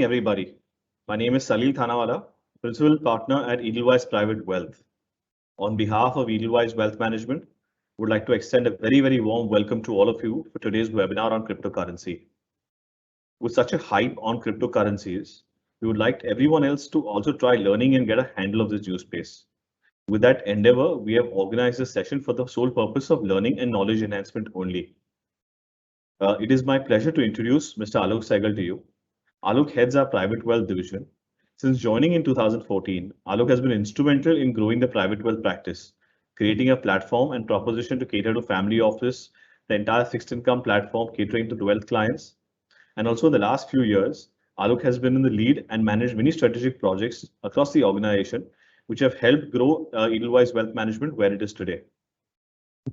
Everybody. My name is Suril Thanawala, Principal Partner at Edelweiss Private Wealth. On behalf of Edelweiss Wealth Management, would like to extend a very warm welcome to all of you for today's webinar on cryptocurrency. With such a hype on cryptocurrencies, we would like everyone else to also try learning and get a handle of this new space. With that endeavor, we have organized this session for the sole purpose of learning and knowledge enhancement only. It is my pleasure to introduce Mr. Alok Sehgal to you. Alok heads our private wealth division. Since joining in 2014, Alok has been instrumental in growing the private wealth practice, creating a platform and proposition to cater to family office, the entire fixed income platform catering to wealth clients. And also in the last few years, Alok has been in the lead and managed many strategic projects across the organization, which have helped grow Edelweiss Wealth Management where it is today.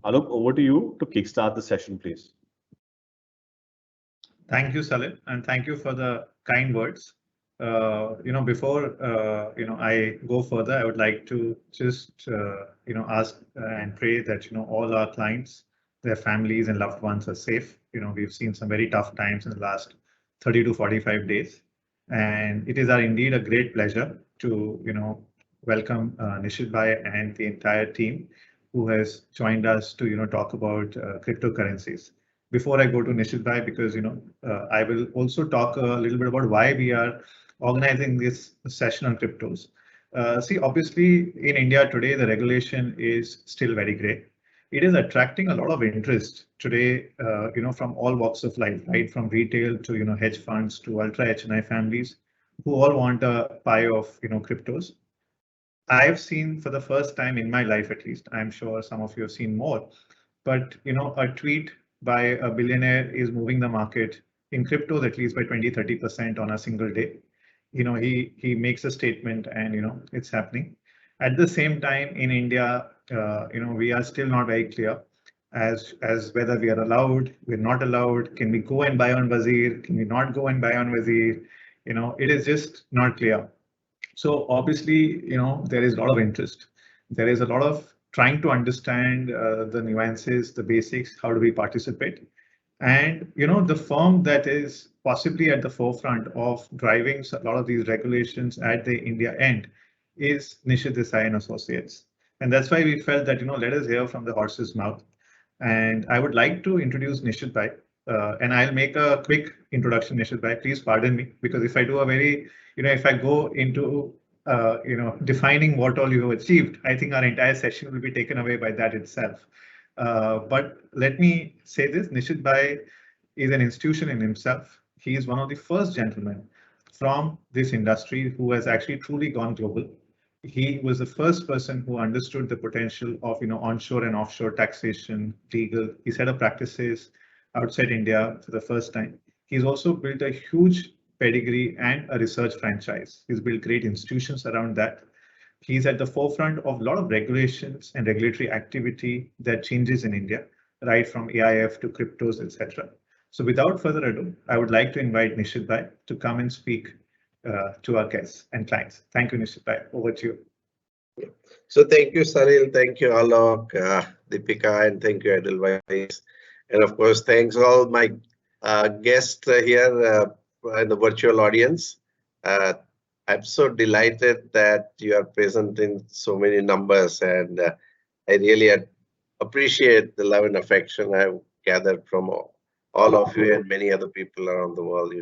Alok, over to you to kickstart the session, please. Thank you, Salil, and thank you for the kind words. Before I go further, I would like to just ask and pray that all our clients, their families and loved ones are safe. We've seen some very tough times in the last 30 to 45 days, and it is indeed a great pleasure to welcome Nishith Desai and the entire team who has joined us to talk about cryptocurrencies. Before I go to Nishith Desai, because I will also talk a little bit about why we are organizing this session on cryptos. See, obviously in India today, the regulation is still very grey. It is attracting a lot of interest today, from all walks of life, right? From retail to hedge funds to ultra HNI families who all want a pie of cryptos. I've seen for the first time in my life, at least, I'm sure some of you have seen more, but a tweet by a billionaire is moving the market in cryptos at least by 20-30% on a single day. He makes a statement and it's happening. At the same time in India, we are still not very clear as whether we are allowed, we're not allowed, can we go and buy on Wazir, can we not go and buy on Wazir? It is just not clear. So obviously, there is a lot of interest. There is a lot of trying to understand the nuances, the basics, how do we participate? And the firm that is possibly at the forefront of driving a lot of these regulations at the India end is Nishith Desai Associates. And that's why we felt that let us hear from the horse's mouth. And I would like to introduce Nishith Desai. And I'll make a quick introduction, Nishith Desai. Please pardon me, because if I do a very, if I go into defining what all you have achieved, I think our entire session will be taken away by that itself. But let me say this, Nishith Desai is an institution in himself. He is one of the first gentlemen from this industry who has actually truly gone global. He was the first person who understood the potential of onshore and offshore taxation, legal. He set up practices outside India for the first time. He's also built a huge pedigree and a research franchise. He's built great institutions around that. He's at the forefront of a lot of regulations and regulatory activity that changes in India, right from AIF to cryptos, etc. So without further ado, I would like to invite Nishith Desai to come and speak to our guests and clients. Thank you, Nishith Desai. Over to you. So thank you, Suril. Thank you, Alok, Deepika, and thank you, Edelweiss. And of course, thanks all my guests here in the virtual audience. I'm so delighted that you are present in so many numbers, and I really appreciate the love and affection I've gathered from all of you and many other people around the world.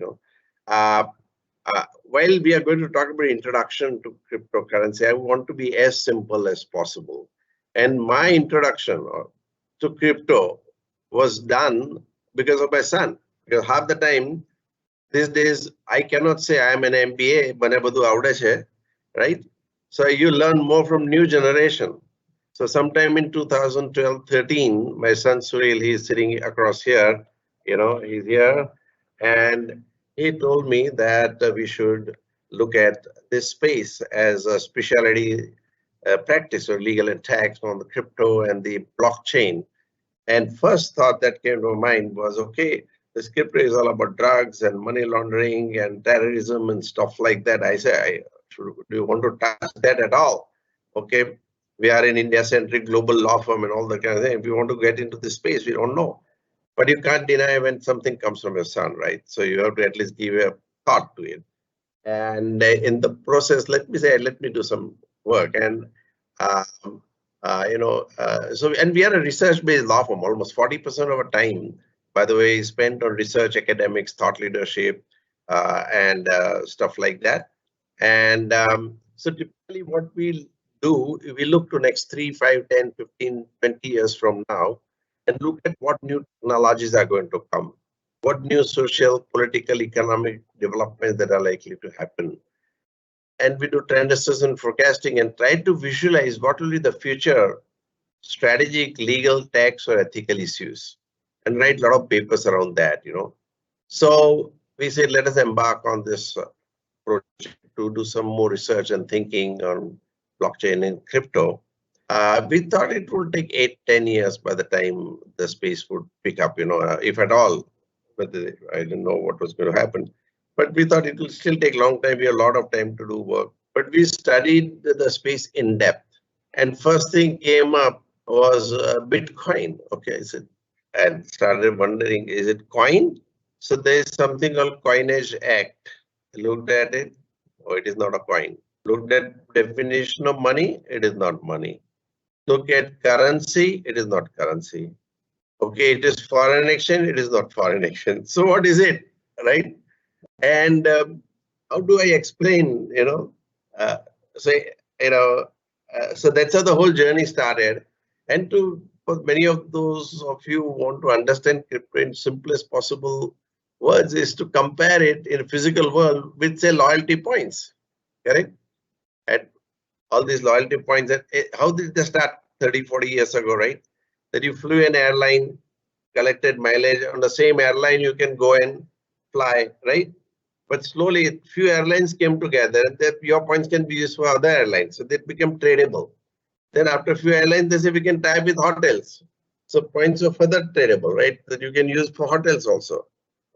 While we are going to talk about introduction to cryptocurrency, I want to be as simple as possible. And my introduction to crypto was done because of my son. Because half the time, these days, I cannot say I am an MBA, right? So you learn more from new generation. So sometime in 2012-13, my son Suril, he's sitting across here, he's here, and he told me that we should look at this space as a specialty practice or legal and tax on the crypto and the blockchain. And first thought that came to my mind was, okay, this crypto is all about drugs and money laundering and terrorism and stuff like that. I say, do you want to touch that at all? Okay, we are an India-centric global law firm and all that kind of thing. If we want to get into this space, we don't know. But you can't deny when something comes from your son, right? So you have to at least give a thought to it. And in the process, let me do some work. And and we are a research-based law firm. Almost 40% of our time, by the way, is spent on research, academics, thought leadership, and stuff like that. And so typically what we do, we look to next 3, 5, 10, 15, 20 years from now and look at what new technologies are going to come, what new social, political, economic developments that are likely to happen. And we do trend assessment forecasting and try to visualize what will be the future strategic, legal, tax, or ethical issues, and write a lot of papers around that, So we said, let us embark on this project to do some more research and thinking on blockchain and crypto. We thought it would take 8-10 years by the time the space would pick up, if at all. But I didn't know what was going to happen. But we thought it will still take a long time. We have a lot of time to do work. But we studied the space in depth. And first thing came up was Bitcoin. Okay, and started wondering, is it coin? So there is something called Coinage Act. Looked at it. Oh, it is not a coin. Looked at definition of money. It is not money. Look at currency. It is not currency. Okay, it is foreign exchange. It is not foreign exchange. So what is it, right? And how do I explain? So that's how the whole journey started. And for many of those of you who want to understand crypto in simplest possible words, is to compare it in a physical world with, say, loyalty points, correct? And all these loyalty points, how did they start 30, 40 years ago, right? That you flew an airline, collected mileage on the same airline, you can go and fly, right? But slowly, few airlines came together, and that your points can be used for other airlines, so they became tradable. Then after a few airlines, they say we can tie up with hotels, so points are further tradable, right? That you can use for hotels also.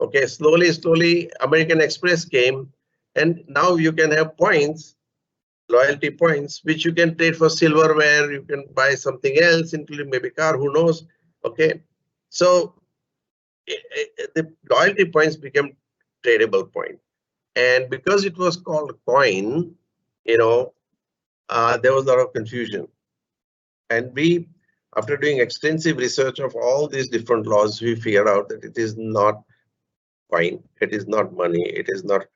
Okay, slowly, American Express came, and now you can have points, loyalty points, which you can trade for silverware. You can buy something else, including maybe car. Who knows? Okay, so the loyalty points became tradable point. And because it was called coin, there was a lot of confusion. And we, after doing extensive research of all these different laws, we figured out that it is not coin, it is not money, it is not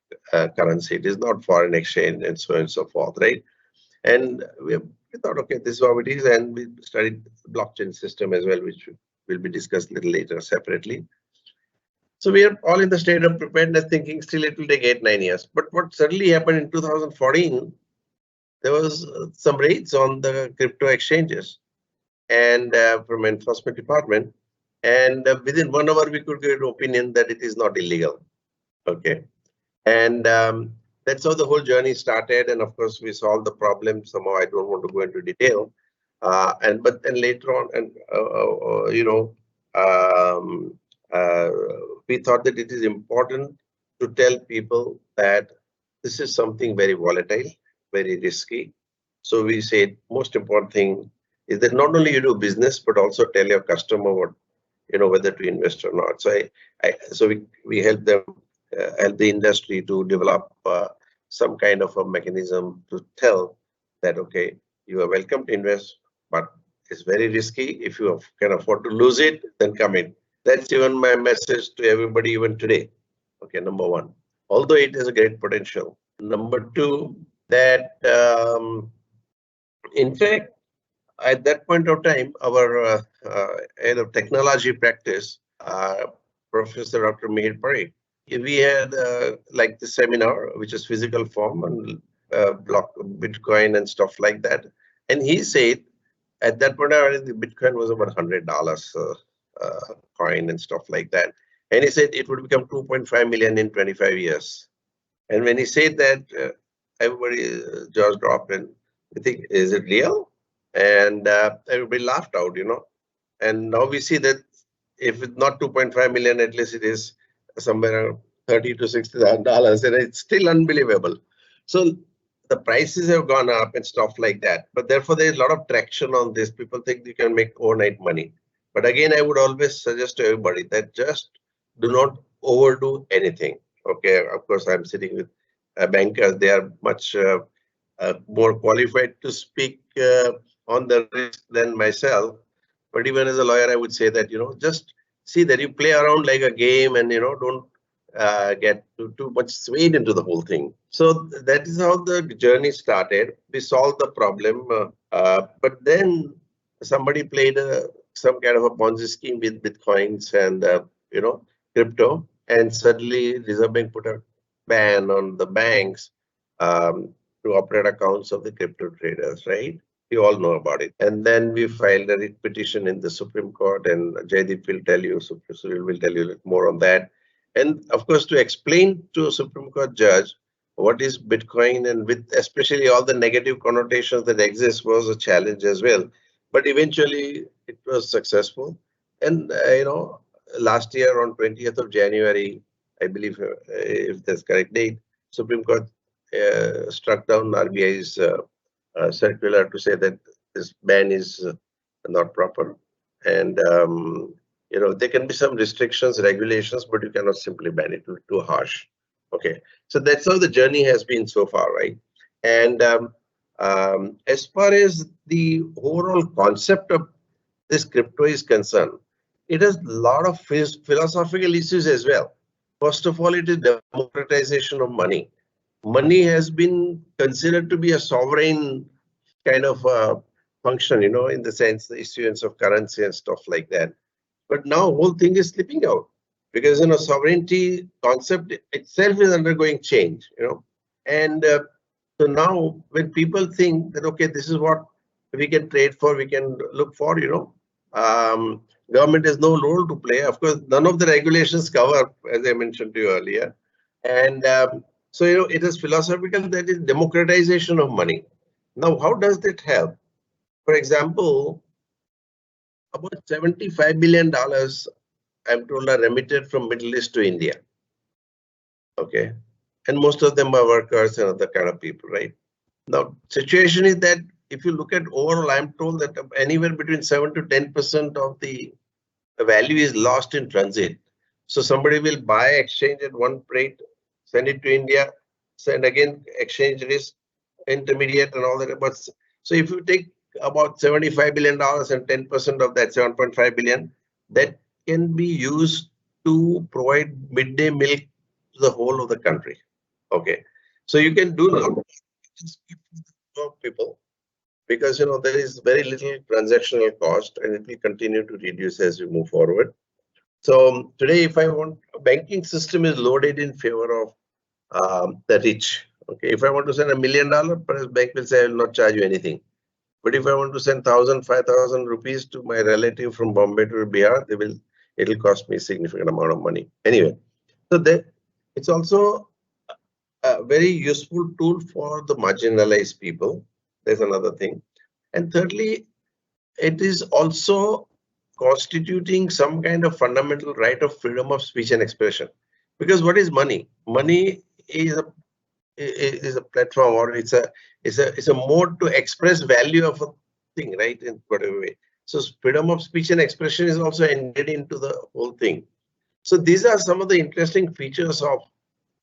currency, it is not foreign exchange, and so on and so forth, right? And we thought, okay, this is how it is. And we studied the blockchain system as well, which will be discussed a little later separately. So we are all in the state of preparedness, thinking still it will take 8-9 years. But what suddenly happened in 2014, there was some raids on the crypto exchanges and from enforcement department. And within 1 hour, we could get an opinion that it is not illegal. Okay. And that's how the whole journey started. And of course, we solved the problem. Somehow, I don't want to go into detail. But then later on, and we thought that it is important to tell people that this is something very volatile, very risky. So we said most important thing is that not only you do business, but also tell your customer what, whether to invest or not. So we help them, help the industry to develop some kind of a mechanism to tell that, okay, you are welcome to invest, but it's very risky. If you can afford to lose it, then come in. That's even my message to everybody even today. Okay, number one, although it has a great potential. Number two, that in fact, at that point of time, our head of technology practice, Professor Dr. Mihir Parikh, we had like the seminar, which is physical form and block Bitcoin and stuff like that. And he said at that point, the Bitcoin was about $100 coin and stuff like that. And he said it would become 2.5 million in 25 years. And when he said that, everybody just dropped and I think, is it real? And everybody laughed out, And now we see that if it's not 2.5 million, at least it is somewhere around $30,000 to $60,000, and it's still unbelievable. So the prices have gone up and stuff like that. But therefore, there's a lot of traction on this. People think you can make overnight money. But again, I would always suggest to everybody that just do not overdo anything. Okay, of course, I'm sitting with bankers. They are much more qualified to speak on the risk than myself. But even as a lawyer, I would say that, just see that you play around like a game and, don't get too much swayed into the whole thing. So that is how the journey started. We solved the problem, but then somebody played some kind of a Ponzi scheme with Bitcoins and, crypto, and suddenly Reserve Bank put a ban on the banks to operate accounts of the crypto traders, right? You all know about it. And then we filed a writ petition in the Supreme Court, and Jaideep will tell you, Suril will tell you a little more on that. And of course, to explain to a Supreme Court judge what is Bitcoin, and with especially all the negative connotations that exist, was a challenge as well. But eventually it was successful. And, last year on 20th of January, I believe, if that's correct date, Supreme Court struck down RBI's circular to say that this ban is not proper. And, there can be some restrictions, regulations, but you cannot simply ban it. Too harsh. Okay. So that's how the journey has been so far, right? And as far as the overall concept of this crypto is concerned, it has a lot of philosophical issues as well. First of all, it is democratization of money. Money has been considered to be a sovereign kind of function, in the sense the issuance of currency and stuff like that. But now whole thing is slipping out because, sovereignty concept itself is undergoing change, and so now when people think that, okay, this is what we can trade for, we can look for, government has no role to play. Of course, none of the regulations cover, as I mentioned to you earlier. And so, it is philosophical, that is democratization of money. Now, how does that help? For example, about $75 billion, I'm told, are remitted from Middle East to India. Okay. And most of them are workers and other kind of people, right? Now, situation is that if you look at overall, I'm told that anywhere between 7 to 10% of the value is lost in transit. So somebody will buy, exchange at one rate, send it to India, send again, exchange risk, intermediate and all that. But so if you take about $75 billion and 10% of that 7.5 billion, that can be used to provide midday milk to the whole of the country. Okay. So you can do a lot of people, because there is very little transactional cost, and it will continue to reduce as we move forward. So today, if I want, banking system is loaded in favor of the rich. Okay, if I want to send $1 million, perhaps bank will say I will not charge you anything. But if I want to send 1,000, 5,000 rupees to my relative from Bombay to Bihar, it will cost me a significant amount of money. Anyway, so it's also a very useful tool for the marginalized people. There's another thing. And thirdly, it is also constituting some kind of fundamental right of freedom of speech and expression. Because what is money? Money is a platform, or it's a mode to express value of a thing, right? In whatever way. So freedom of speech and expression is also embedded into the whole thing. So these are some of the interesting features of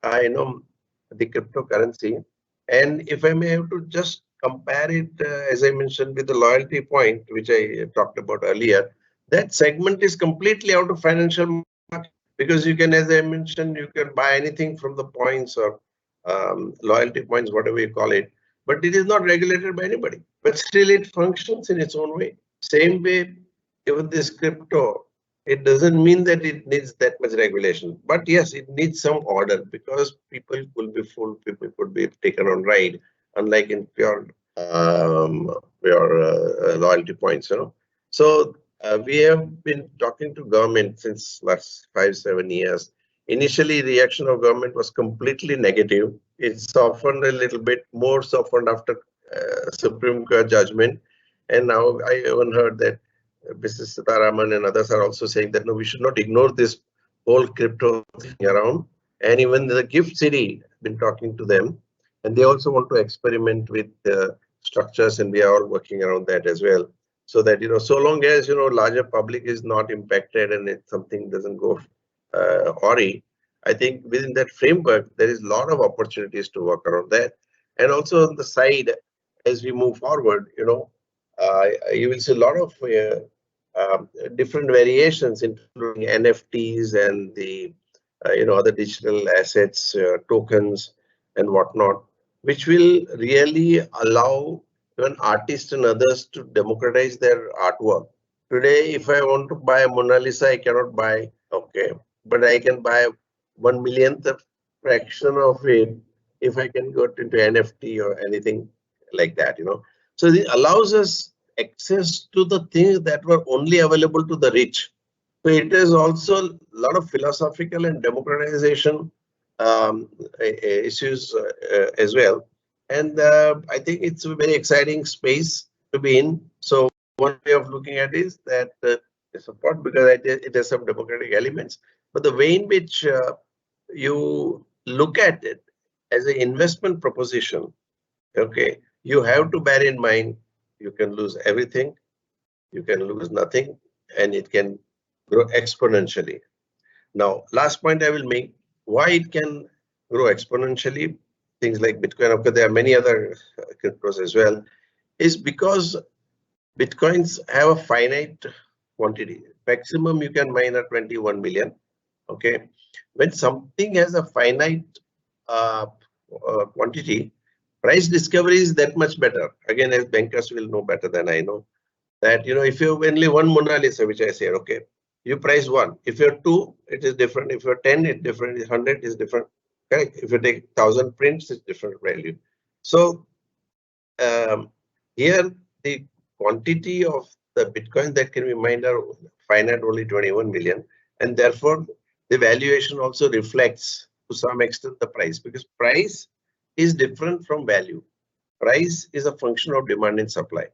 the cryptocurrency. And if I may have to just compare it, as I mentioned, with the loyalty point, which I talked about earlier, that segment is completely out of financial market, because you can, as I mentioned, you can buy anything from the points or loyalty points, whatever you call it, but it is not regulated by anybody. But still, it functions in its own way. Same way, even this crypto, it doesn't mean that it needs that much regulation. But yes, it needs some order, because people could be fooled, people could be taken on ride, unlike in pure loyalty points. So we have been talking to government since last 5-7 years. Initially, reaction of government was completely negative. It softened a little bit, more softened after Supreme Court judgment. And now I even heard that Mrs. Sitaraman and others are also saying that no, we should not ignore this whole crypto thing around. And even the Gift City, been talking to them, and they also want to experiment with structures, and we are all working around that as well. So that, so long as, larger public is not impacted and something doesn't go awry, I think within that framework, there is a lot of opportunities to work around that. And also on the side, as we move forward, you will see a lot of different variations, including NFTs and the other digital assets, tokens, and whatnot, which will really allow even artists and others to democratize their artwork. Today, if I want to buy a Mona Lisa, I cannot buy, okay, but I can buy 1/millionth fraction of it if I can go into NFT or anything like that, So it allows us access to the things that were only available to the rich. So it is also a lot of philosophical and democratization issues as well. And I think it's a very exciting space to be in. So one way of looking at it is that support, because it has some democratic elements, but the way in which you look at it as an investment proposition, okay, you have to bear in mind you can lose everything, you can lose nothing, and it can grow exponentially. Now, last point I will make, why it can grow exponentially, things like Bitcoin, okay, there are many other cryptos as well, is because Bitcoins have a finite quantity. Maximum you can mine at 21 million, okay? When something has a finite quantity, price discovery is that much better. Again, as bankers will know better than I know, that if you have only one Mona Lisa, which I say, okay, you price one. If you're two, it is different. If you're 10, it's different. If 100 is different. Correct. If you take 1,000 prints, it's different value. So here the quantity of the Bitcoin that can be mined are finite, only 21 million, and therefore the valuation also reflects to some extent the price, because price is different from value. Price is a function of demand and supply.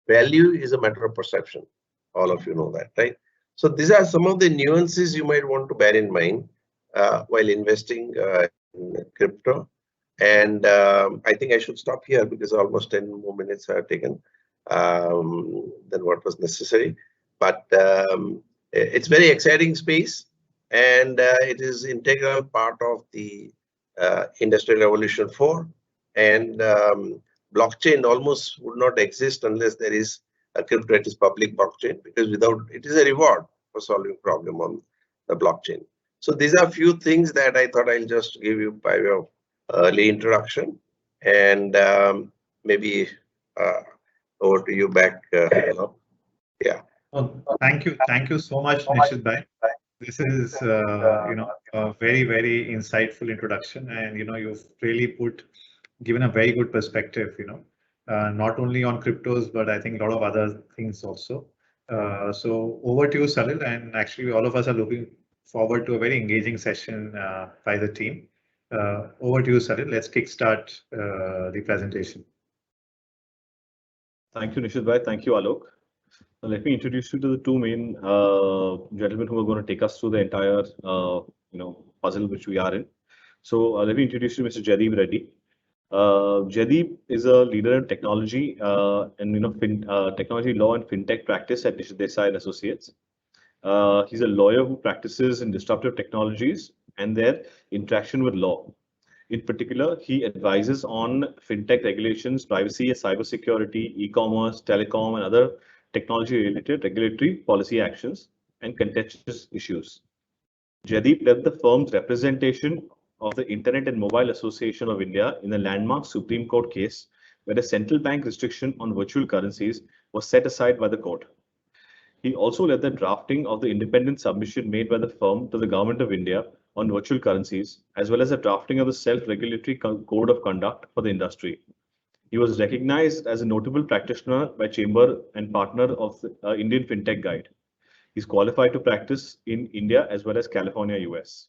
Value is a matter of perception. All of you know that, right? So these are some of the nuances you might want to bear in mind while investing in crypto. And I think I should stop here because almost 10 more minutes are taken than what was necessary. But it's very exciting space, and it is integral part of the Industrial Revolution 4. And blockchain almost would not exist unless there is a crypto that is public blockchain, because without it is a reward for solving problem on the blockchain. So these are a few things that I thought I'll just give you by way of early introduction, and maybe over to you back. Yeah. Oh, thank you so much, Nishith Bhai. This is a very, very insightful introduction, and you've really given a very good perspective, not only on cryptos, but I think a lot of other things also. So over to you, Salil, and actually all of us are looking forward to a very engaging session by the team. Over to you, Salil. Let's kickstart the presentation. Thank you, Nishith Bhai. Thank you, Alok. Let me introduce you to the two main gentlemen who are going to take us through the entire puzzle which we are in. So let me introduce you to Mr. Jaideep Reddy. Jaideep is a leader in technology and technology law and fintech practice at Nishith Desai Associates. He's a lawyer who practices in disruptive technologies and their interaction with law. In particular, he advises on fintech regulations, privacy, cybersecurity, e-commerce, telecom, and other technology-related regulatory policy actions and contentious issues. Jaideep led the firm's representation of the Internet and Mobile Association of India in a landmark Supreme Court case where a central bank restriction on virtual currencies was set aside by the court. He also led the drafting of the independent submission made by the firm to the Government of India on virtual currencies, as well as the drafting of the self-regulatory code of conduct for the industry. He was recognized as a notable practitioner by Chamber and partner of the Indian FinTech Guide. He's qualified to practice in India as well as California, US.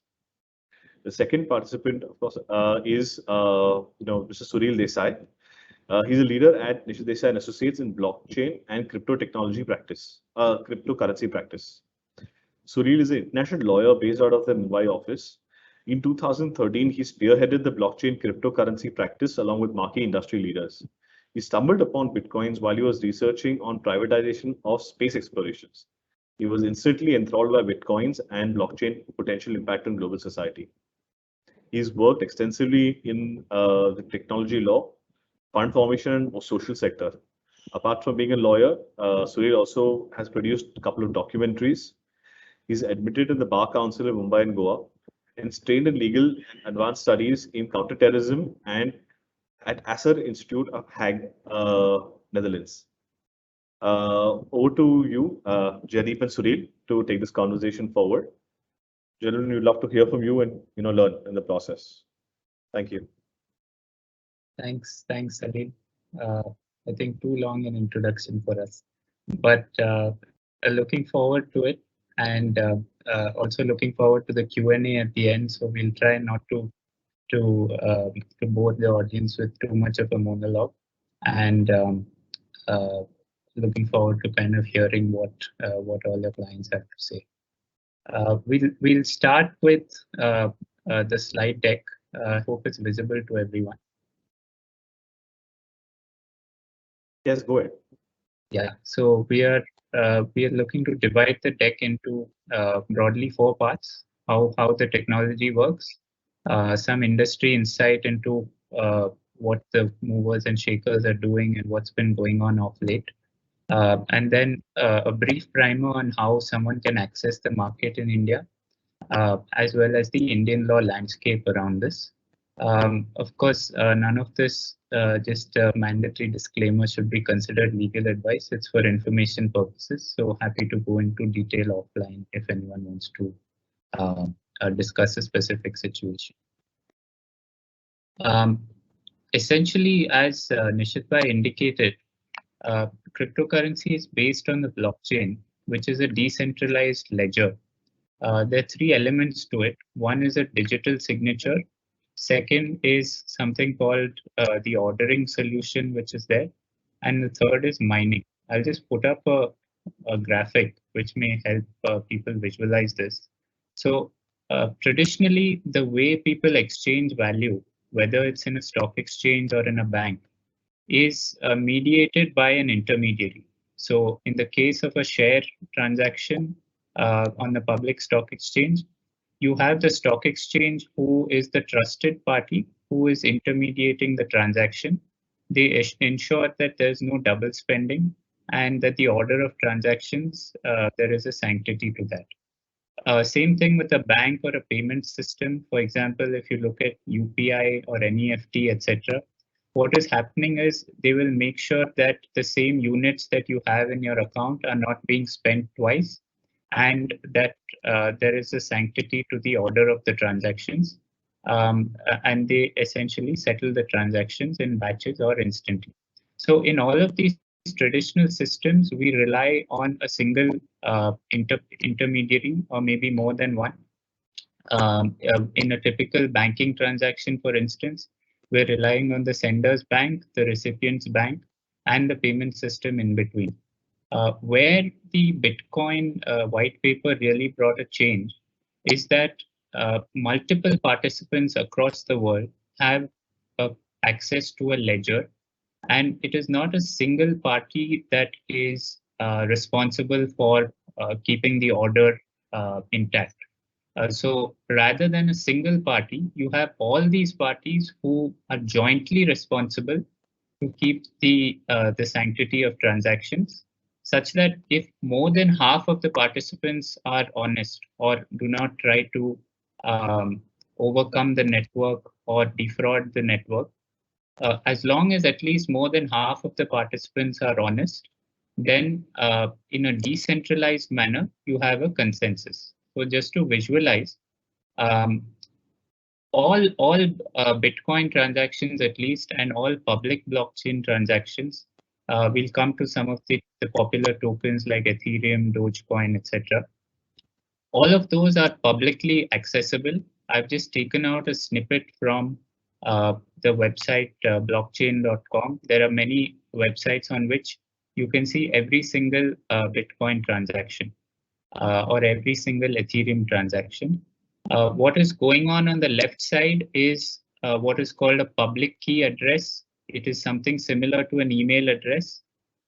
The second participant, of course, is Mr. Suril Desai. He's a leader at Nishith Desai Associates in blockchain and crypto technology practice, cryptocurrency practice. Suril is an international lawyer based out of the Mumbai office. In 2013, he spearheaded the blockchain cryptocurrency practice along with marquee industry leaders. He stumbled upon Bitcoins while he was researching on privatization of space explorations. He was instantly enthralled by Bitcoins and blockchain potential impact on global society. He's worked extensively in the technology law, fund formation, and social sector. Apart from being a lawyer, Suril also has produced a couple of documentaries. He's admitted in the Bar Council of Mumbai and Goa, and trained in legal and advanced studies in counterterrorism and at Asser Institute of Hague, Netherlands. Over to you, Jaideep and Suril, to take this conversation forward. Gentlemen, we'd love to hear from you and learn in the process. Thank you. Thanks, Salil. I think too long an introduction for us, but looking forward to it, and also looking forward to the Q&A at the end. So we'll try not to bore the audience with too much of a monologue, and looking forward to kind of hearing what all the clients have to say. We'll start with the slide deck. I hope it's visible to everyone. Yes, go ahead. Yeah, so we are looking to divide the deck into broadly 4 parts: how the technology works, some industry insight into what the movers and shakers are doing and what's been going on of late, and then a brief primer on how someone can access the market in India, as well as the Indian law landscape around this. Of course, none of this, just a mandatory disclaimer, should be considered legal advice. It's for information purposes. So happy to go into detail offline if anyone wants to discuss a specific situation. Essentially, as Nishith indicated, cryptocurrency is based on the blockchain, which is a decentralized ledger. There are 3 elements to it. One is a digital signature. Second is something called the ordering solution, which is there. And the third is mining. I'll just put up a graphic which may help people visualize this. So traditionally, the way people exchange value, whether it's in a stock exchange or in a bank, is mediated by an intermediary. So in the case of a share transaction on the public stock exchange, you have the stock exchange who is the trusted party who is intermediating the transaction. They ensure that there's no double spending and that the order of transactions, there is a sanctity to that. Same thing with a bank or a payment system. For example, if you look at UPI or NEFT, etc., what is happening is they will make sure that the same units that you have in your account are not being spent twice, and that there is a sanctity to the order of the transactions, and they essentially settle the transactions in batches or instantly. So in all of these traditional systems, we rely on a single intermediary, or maybe more than one. In a typical banking transaction, for instance, we're relying on the sender's bank, the recipient's bank, and the payment system in between. Where the Bitcoin white paper really brought a change is that multiple participants across the world have access to a ledger, and it is not a single party that is responsible for keeping the order intact. So rather than a single party, you have all these parties who are jointly responsible to keep the sanctity of transactions, such that if more than half of the participants are honest or do not try to overcome the network or defraud the network, as long as at least more than half of the participants are honest, then in a decentralized manner, you have a consensus. So just to visualize, all Bitcoin transactions at least, and all public blockchain transactions, we'll come to some of the popular tokens like Ethereum, Dogecoin, etc. All of those are publicly accessible. I've just taken out a snippet from the website blockchain.com. There are many websites on which you can see every single Bitcoin transaction or every single Ethereum transaction. What is going on the left side is what is called a public key address. It is something similar to an email address.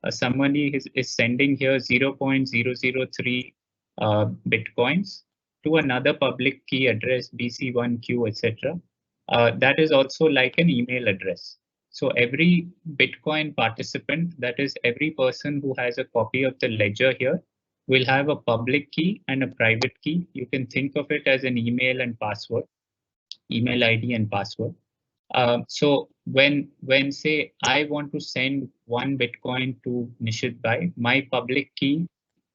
Somebody is sending here 0.003 Bitcoins to another public key address, BC1Q, etc. That is also like an email address. So every Bitcoin participant, that is every person who has a copy of the ledger here, will have a public key and a private key. You can think of it as an email and password, email ID and password. So when say I want to send 1 Bitcoin to Nishith Bhai, my public key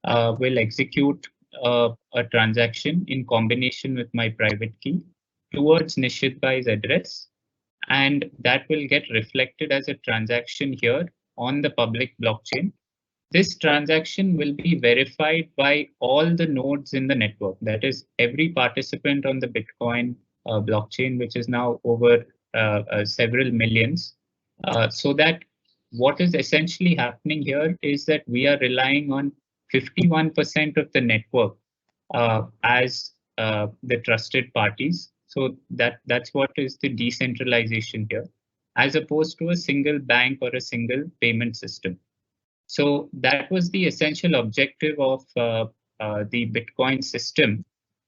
will execute a transaction in combination with my private key towards Nishith Bhai's address, and that will get reflected as a transaction here on the public blockchain. This transaction will be verified by all the nodes in the network. That is, every participant on the Bitcoin blockchain, which is now over several millions. So that what is essentially happening here is that we are relying on 51% of the network as the trusted parties. So that's what is the decentralization here, as opposed to a single bank or a single payment system. So that was the essential objective of the Bitcoin system,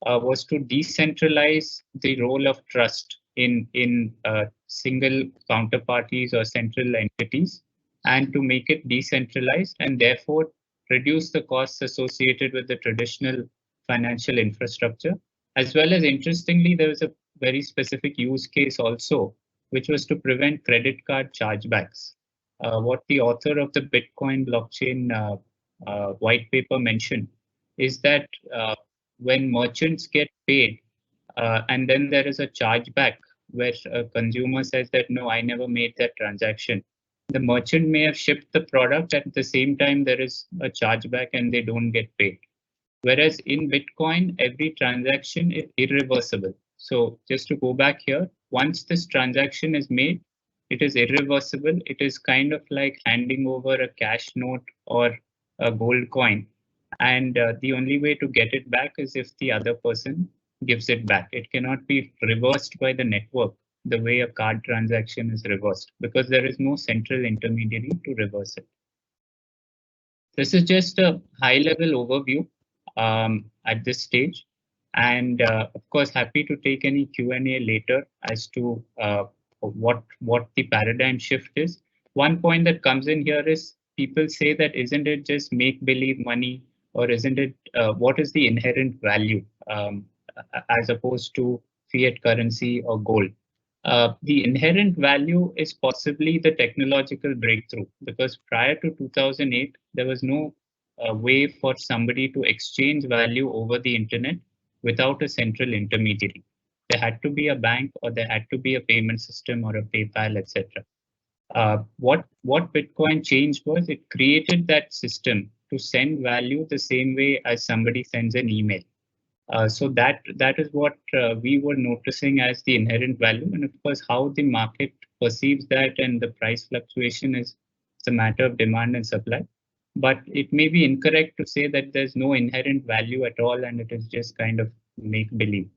was to decentralize the role of trust in single counterparties or central entities, and to make it decentralized and therefore reduce the costs associated with the traditional financial infrastructure. As well as, interestingly, there was a very specific use case also, which was to prevent credit card chargebacks. What the author of the Bitcoin blockchain white paper mentioned is that when merchants get paid and then there is a chargeback where a consumer says that, no, I never made that transaction. The merchant may have shipped the product, at the same time there is a chargeback and they don't get paid. Whereas in Bitcoin, every transaction is irreversible. So just to go back here, once this transaction is made, it is irreversible. It is kind of like handing over a cash note or a gold coin. And the only way to get it back is if the other person gives it back. It cannot be reversed by the network the way a card transaction is reversed, because there is no central intermediary to reverse it. This is just a high-level overview at this stage. And of course, happy to take any Q&A later as to what the paradigm shift is. One point that comes in here is people say that isn't it just make-believe money, or isn't it what is the inherent value as opposed to fiat currency or gold? The inherent value is possibly the technological breakthrough, because prior to 2008, there was no way for somebody to exchange value over the internet without a central intermediary. There had to be a bank, or there had to be a payment system or a PayPal, etc. What Bitcoin changed was it created that system to send value the same way as somebody sends an email. So that is what we were noticing as the inherent value, and of course how the market perceives that and the price fluctuation is a matter of demand and supply. But it may be incorrect to say that there's no inherent value at all and it is just kind of make-believe.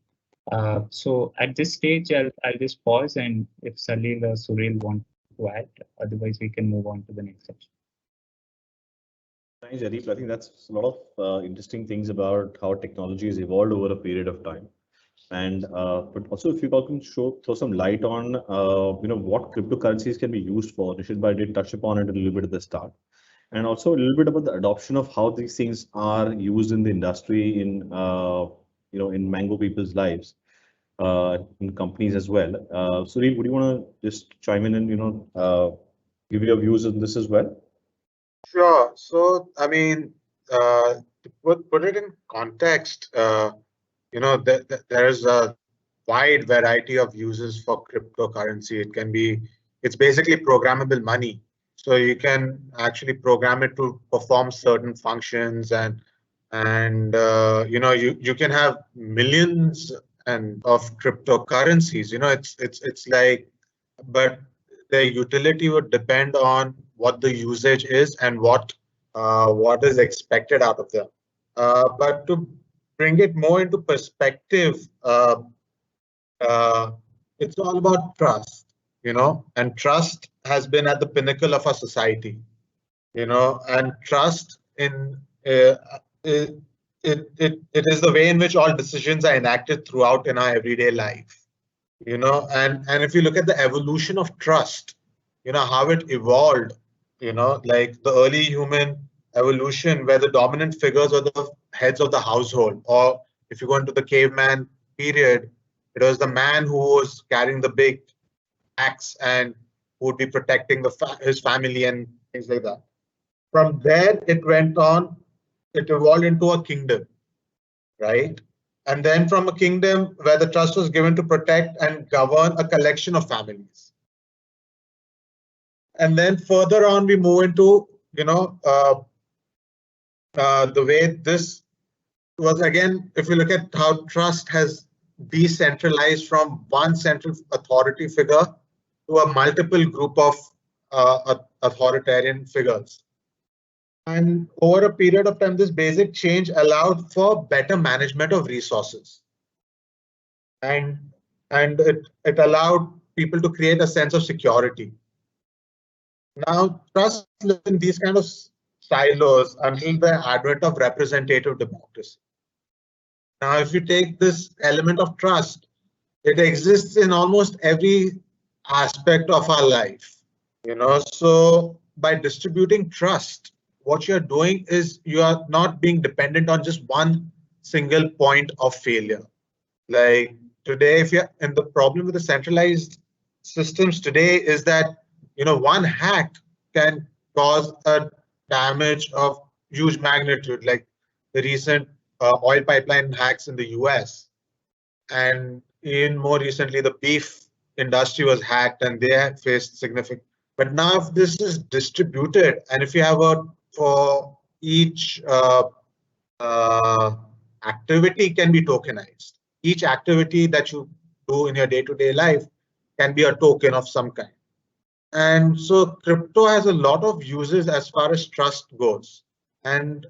So at this stage, I'll just pause, and if Salil or Suril want to add, otherwise we can move on to the next section. Thanks, Jaideep. I think that's a lot of interesting things about how technology has evolved over a period of time. And but also, if you all can throw some light on what cryptocurrencies can be used for. Nishith Bhai did touch upon it a little bit at the start, and also a little bit about the adoption of how these things are used in the industry, in in Mango people's lives, in companies as well. Suril, would you want to just chime in and give your views on this as well? Sure. So, I mean, to put it in context, there's a wide variety of uses for cryptocurrency. It's basically programmable money. So you can actually program it to perform certain functions, and you can have millions of cryptocurrencies. It's like, but the utility would depend on what the usage is and what is expected out of them. But to bring it more into perspective, it's all about trust, and trust has been at the pinnacle of our society, and trust it is the way in which all decisions are enacted throughout in our everyday life, and if you look at the evolution of trust, how it evolved, like the early human evolution where the dominant figures were the heads of the household, or if you go into the caveman period, it was the man who was carrying the big axe and who would be protecting his family and things like that. From there, it evolved into a kingdom, right? And then from a kingdom where the trust was given to protect and govern a collection of families. And then further on, we move into, the way this was, again, if you look at how trust has decentralized from one central authority figure to a multiple group of authoritarian figures. And over a period of time, this basic change allowed for better management of resources. And it allowed people to create a sense of security. Now, trust lives in these kind of silos until the advent of representative democracy. Now, if you take this element of trust, it exists in almost every aspect of our life. So by distributing trust, what you're doing is you are not being dependent on just one single point of failure. Like today, and the problem with the centralized systems today is that, one hack can cause a damage of huge magnitude, like the recent oil pipeline hacks in the US. And even more recently, the beef industry was hacked and they had faced significant. But now if this is distributed, and if you have for each activity can be tokenized. Each activity that you do in your day-to-day life can be a token of some kind. And so crypto has a lot of uses as far as trust goes. And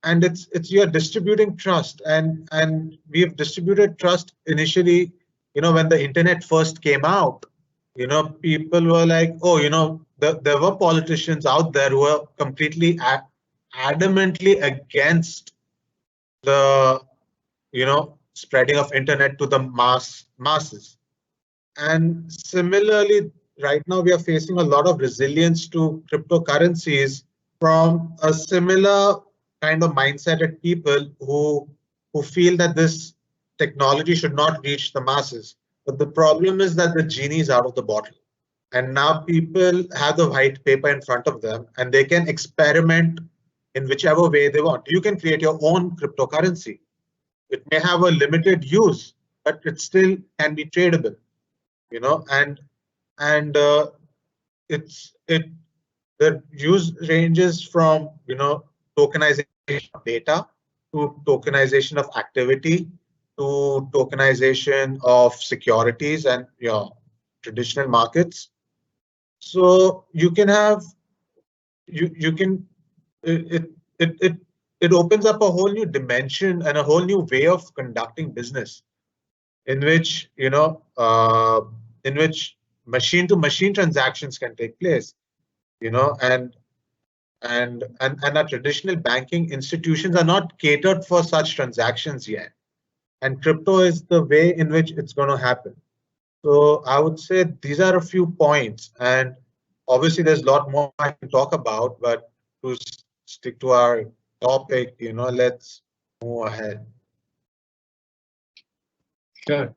it's you're distributing trust, and we have distributed trust initially, when the internet first came out, people were like, oh, there were politicians out there who were completely adamantly against the spreading of internet to the masses. And similarly, right now we are facing a lot of resilience to cryptocurrencies from a similar kind of mindset at people who feel that this technology should not reach the masses. But the problem is that the genie is out of the bottle. And now people have the white paper in front of them and they can experiment in whichever way they want. You can create your own cryptocurrency. It may have a limited use, but it still can be tradable, and the use ranges from, tokenization of data to tokenization of activity to tokenization of securities and traditional markets. So you can have it opens up a whole new dimension and a whole new way of conducting business, in which machine to machine transactions can take place, and our traditional banking institutions are not catered for such transactions yet. And crypto is the way in which it's going to happen. So I would say these are a few points, and obviously there's a lot more I can talk about, but to stick to our topic, let's move ahead. Sure.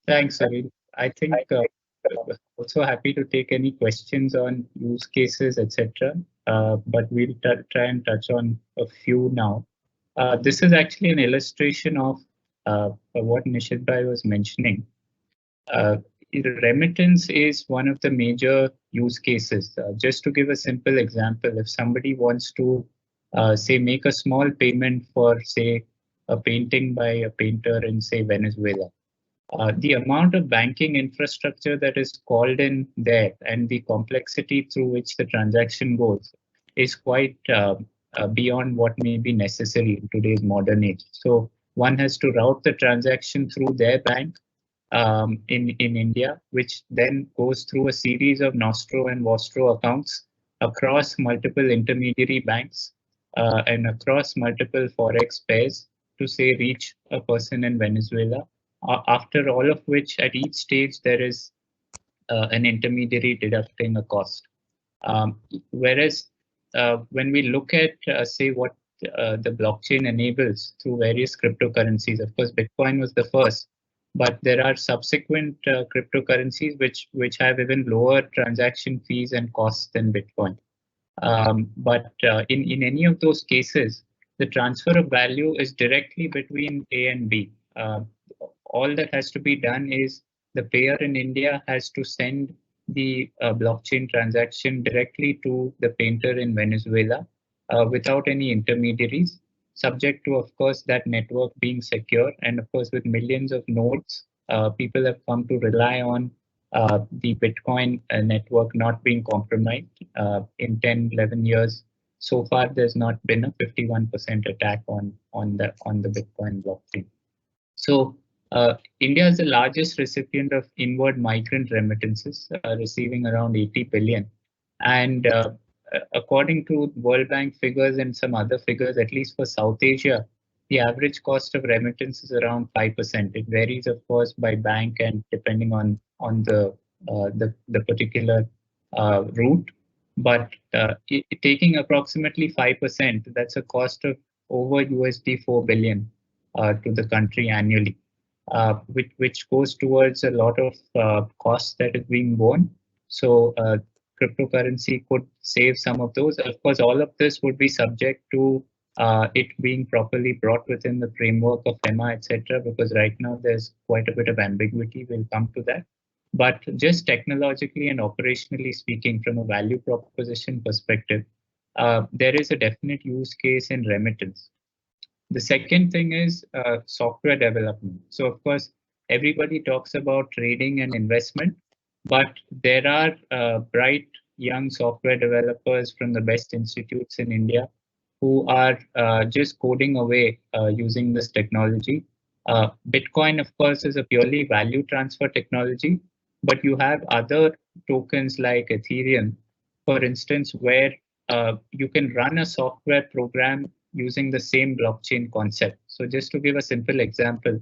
Thanks, Suril. I think also happy to take any questions on use cases, etc. But we'll try and touch on a few now. This is actually an illustration of what Nishith Bhai was mentioning. Remittance is one of the major use cases. Just to give a simple example, if somebody wants to say make a small payment for say a painting by a painter in say Venezuela, the amount of banking infrastructure that is called in there and the complexity through which the transaction goes is quite beyond what may be necessary in today's modern age. So one has to route the transaction through their bank in India, which then goes through a series of Nostro and Vostro accounts across multiple intermediary banks, and across multiple forex pairs to say reach a person in Venezuela. After all of which, at each stage there is an intermediary deducting a cost. Whereas when we look at say what the blockchain enables through various cryptocurrencies, of course Bitcoin was the first, but there are subsequent cryptocurrencies which have even lower transaction fees and costs than Bitcoin. But in any of those cases, the transfer of value is directly between A and B. All that has to be done is the payer in India has to send the blockchain transaction directly to the painter in Venezuela without any intermediaries, subject to, of course, that network being secure. And of course, with millions of nodes, people have come to rely on the Bitcoin network not being compromised. In 10, 11 years, so far, there's not been a 51% attack on the Bitcoin blockchain. So India is the largest recipient of inward migrant remittances, receiving around 80 billion. And according to World Bank figures and some other figures, at least for South Asia, the average cost of remittance is around 5%. It varies, of course, by bank and depending on the particular route. But taking approximately 5%, that's a cost of over USD 4 billion to the country annually, which goes towards a lot of costs that is being borne. So cryptocurrency could save some of those. Of course, all of this would be subject to it being properly brought within the framework of EMA, etc. Because right now there's quite a bit of ambiguity. We'll come to that. But just technologically and operationally speaking, from a value proposition perspective, there is a definite use case in remittance. The second thing is software development. So of course, everybody talks about trading and investment, but there are bright young software developers from the best institutes in India who are just coding away using this technology. Bitcoin, of course, is a purely value transfer technology, but you have other tokens like Ethereum, for instance, where you can run a software program using the same blockchain concept. So just to give a simple example,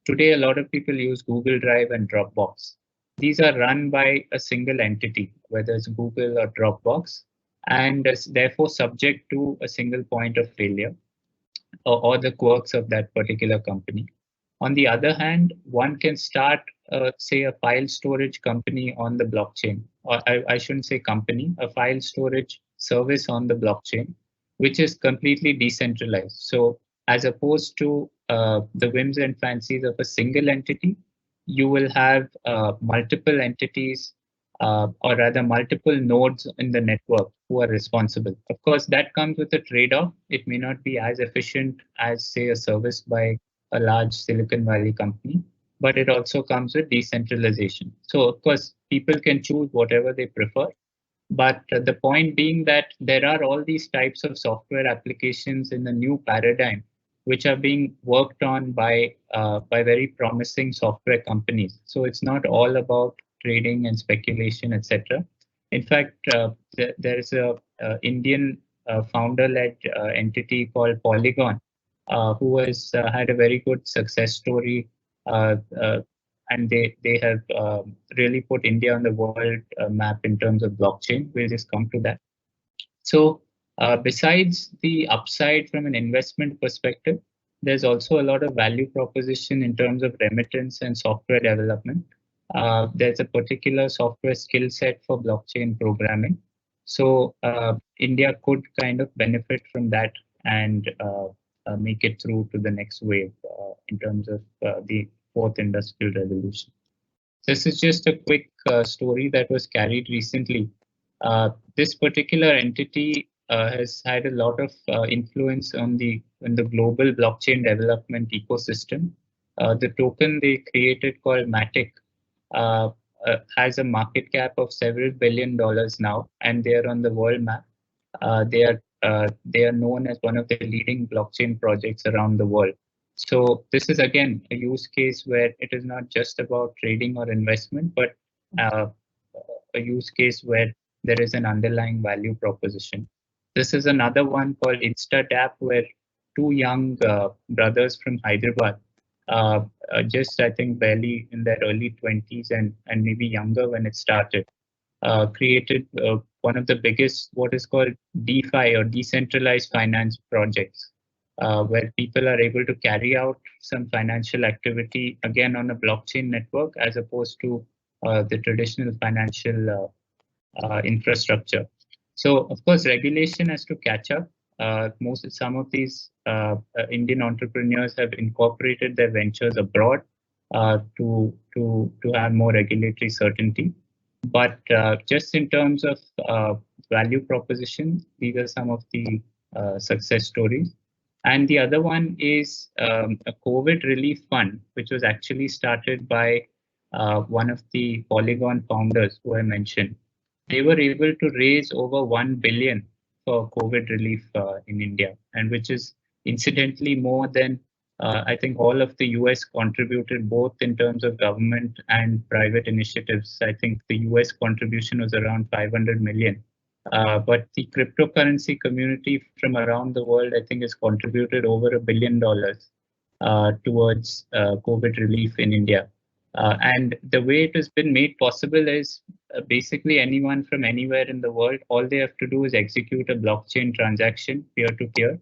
today a lot of people use Google Drive and Dropbox. These are run by a single entity, whether it's Google or Dropbox, and is therefore subject to a single point of failure or the quirks of that particular company. On the other hand, one can start, say, a file storage company on the blockchain, or I shouldn't say company, a file storage service on the blockchain, which is completely decentralized. So as opposed to the whims and fancies of a single entity, you will have multiple entities, or rather multiple nodes in the network who are responsible. Of course, that comes with a trade-off. It may not be as efficient as, say, a service by a large Silicon Valley company, but it also comes with decentralization. So of course, people can choose whatever they prefer. But the point being that there are all these types of software applications in the new paradigm, which are being worked on by very promising software companies. So it's not all about trading and speculation, etc. In fact, there is a Indian founder-led entity called Polygon, who has had a very good success story, and they have really put India on the world map in terms of blockchain. We'll just come to that. So besides the upside from an investment perspective, there's also a lot of value proposition in terms of remittance and software development. There's a particular software skill set for blockchain programming. So India could kind of benefit from that and make it through to the next wave in terms of the fourth industrial revolution. This is just a quick story that was carried recently. This particular entity has had a lot of influence on the global blockchain development ecosystem. The token they created called Matic has a market cap of several $1 billion now, and they are on the world map. They are known as one of the leading blockchain projects around the world. So this is again a use case where it is not just about trading or investment, but a use case where there is an underlying value proposition. This is another one called InstaDApp, where two young brothers from Hyderabad, just I think barely in their early 20s and maybe younger when it started, created one of the biggest what is called DeFi or decentralized finance projects, where people are able to carry out some financial activity again on a blockchain network as opposed to the traditional financial infrastructure. So of course, regulation has to catch up. Some of these Indian entrepreneurs have incorporated their ventures abroad to have more regulatory certainty. But just in terms of value proposition, these are some of the success stories. And the other one is a COVID relief fund, which was actually started by one of the Polygon founders who I mentioned. They were able to raise over 1 billion for COVID relief in India, and which is incidentally more than I think all of the US contributed, both in terms of government and private initiatives. I think the US contribution was around 500 million. But the cryptocurrency community from around the world, I think, has contributed over $1 billion towards COVID relief in India. And the way it has been made possible is basically anyone from anywhere in the world, all they have to do is execute a blockchain transaction peer-to-peer.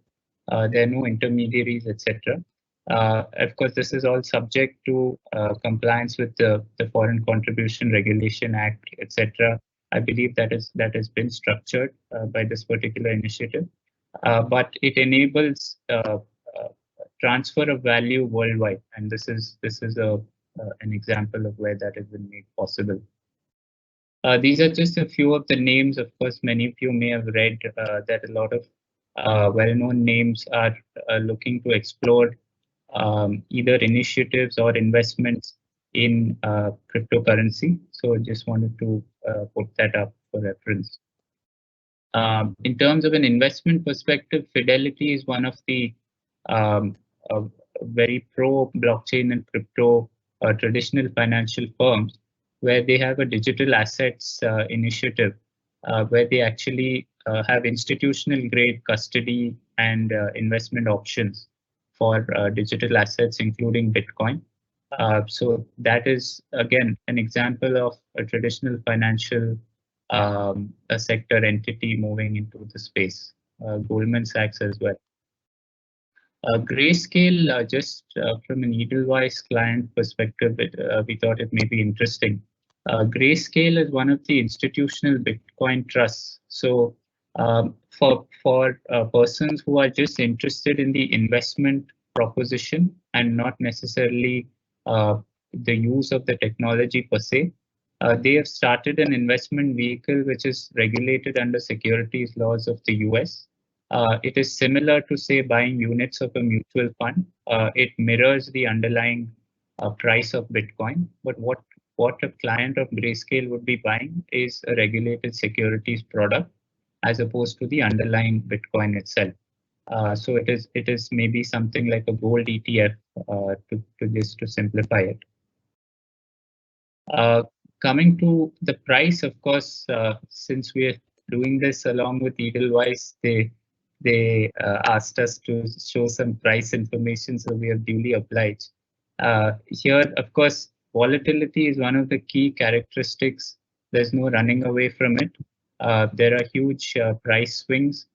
There are no intermediaries, etc. Of course, this is all subject to compliance with the Foreign Contribution Regulation Act, etc. I believe that has been structured by this particular initiative, but it enables transfer of value worldwide, and this is an example of where that has been made possible. These are just a few of the names. Of course, many of you may have read that a lot of well-known names are looking to explore either initiatives or investments in cryptocurrency. So just wanted to put that up for reference. In terms of an investment perspective, Fidelity is one of the very pro blockchain and crypto traditional financial firms, where they have a digital assets initiative, where they actually have institutional grade custody and investment options for digital assets, including Bitcoin. So that is, again, an example of a traditional financial a sector entity moving into the space. Goldman Sachs as well. Grayscale, just from an Edelweiss client perspective, we thought it may be interesting. Grayscale is one of the institutional Bitcoin trusts. So for persons who are just interested in the investment proposition and not necessarily the use of the technology per se, they have started an investment vehicle which is regulated under securities laws of the US. It is similar to, say, buying units of a mutual fund. It mirrors the underlying price of Bitcoin, but what a client of Grayscale would be buying is a regulated securities product as opposed to the underlying Bitcoin itself. So it is maybe something like a gold ETF to simplify it. Coming to the price, of course, since we are doing this along with Edelweiss, they asked us to show some price information, so we have duly obliged. Here, of course, volatility is one of the key characteristics. There's no running away from it. There are huge price swings,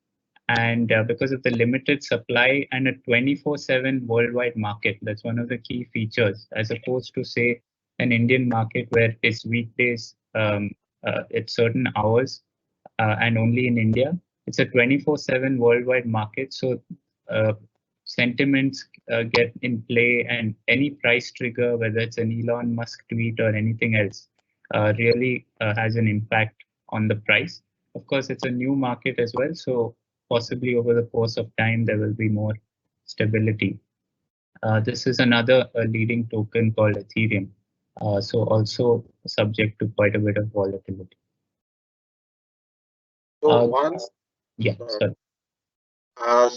and because of the limited supply and a 24/7 worldwide market, that's one of the key features, as opposed to, say, an Indian market where it's weekdays at certain hours and only in India. It's a 24/7 worldwide market, so sentiments get in play, and any price trigger, whether it's an Elon Musk tweet or anything else, really has an impact on the price. Of course, it's a new market as well, so possibly over the course of time, there will be more stability. This is another leading token called Ethereum, so also subject to quite a bit of volatility. So yeah, sorry.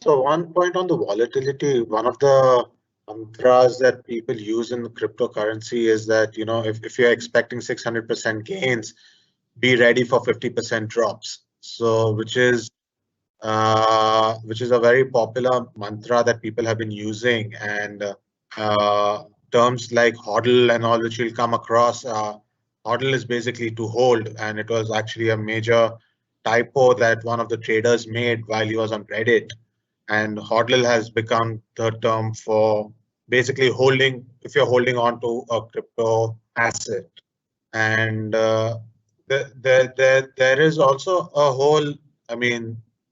So one point on the volatility, one of the mantras that people use in cryptocurrency is that, you know, if you're expecting 600% gains, be ready for 50% drops. So which is which is a very popular mantra that people have been using, and terms like hodl and all, which you'll come across. Hodl is basically to hold, and it was actually a major typo that one of the traders made while he was on Reddit. And hodl has become the term for basically holding, if you're holding on to a crypto asset. And there is also a whole, a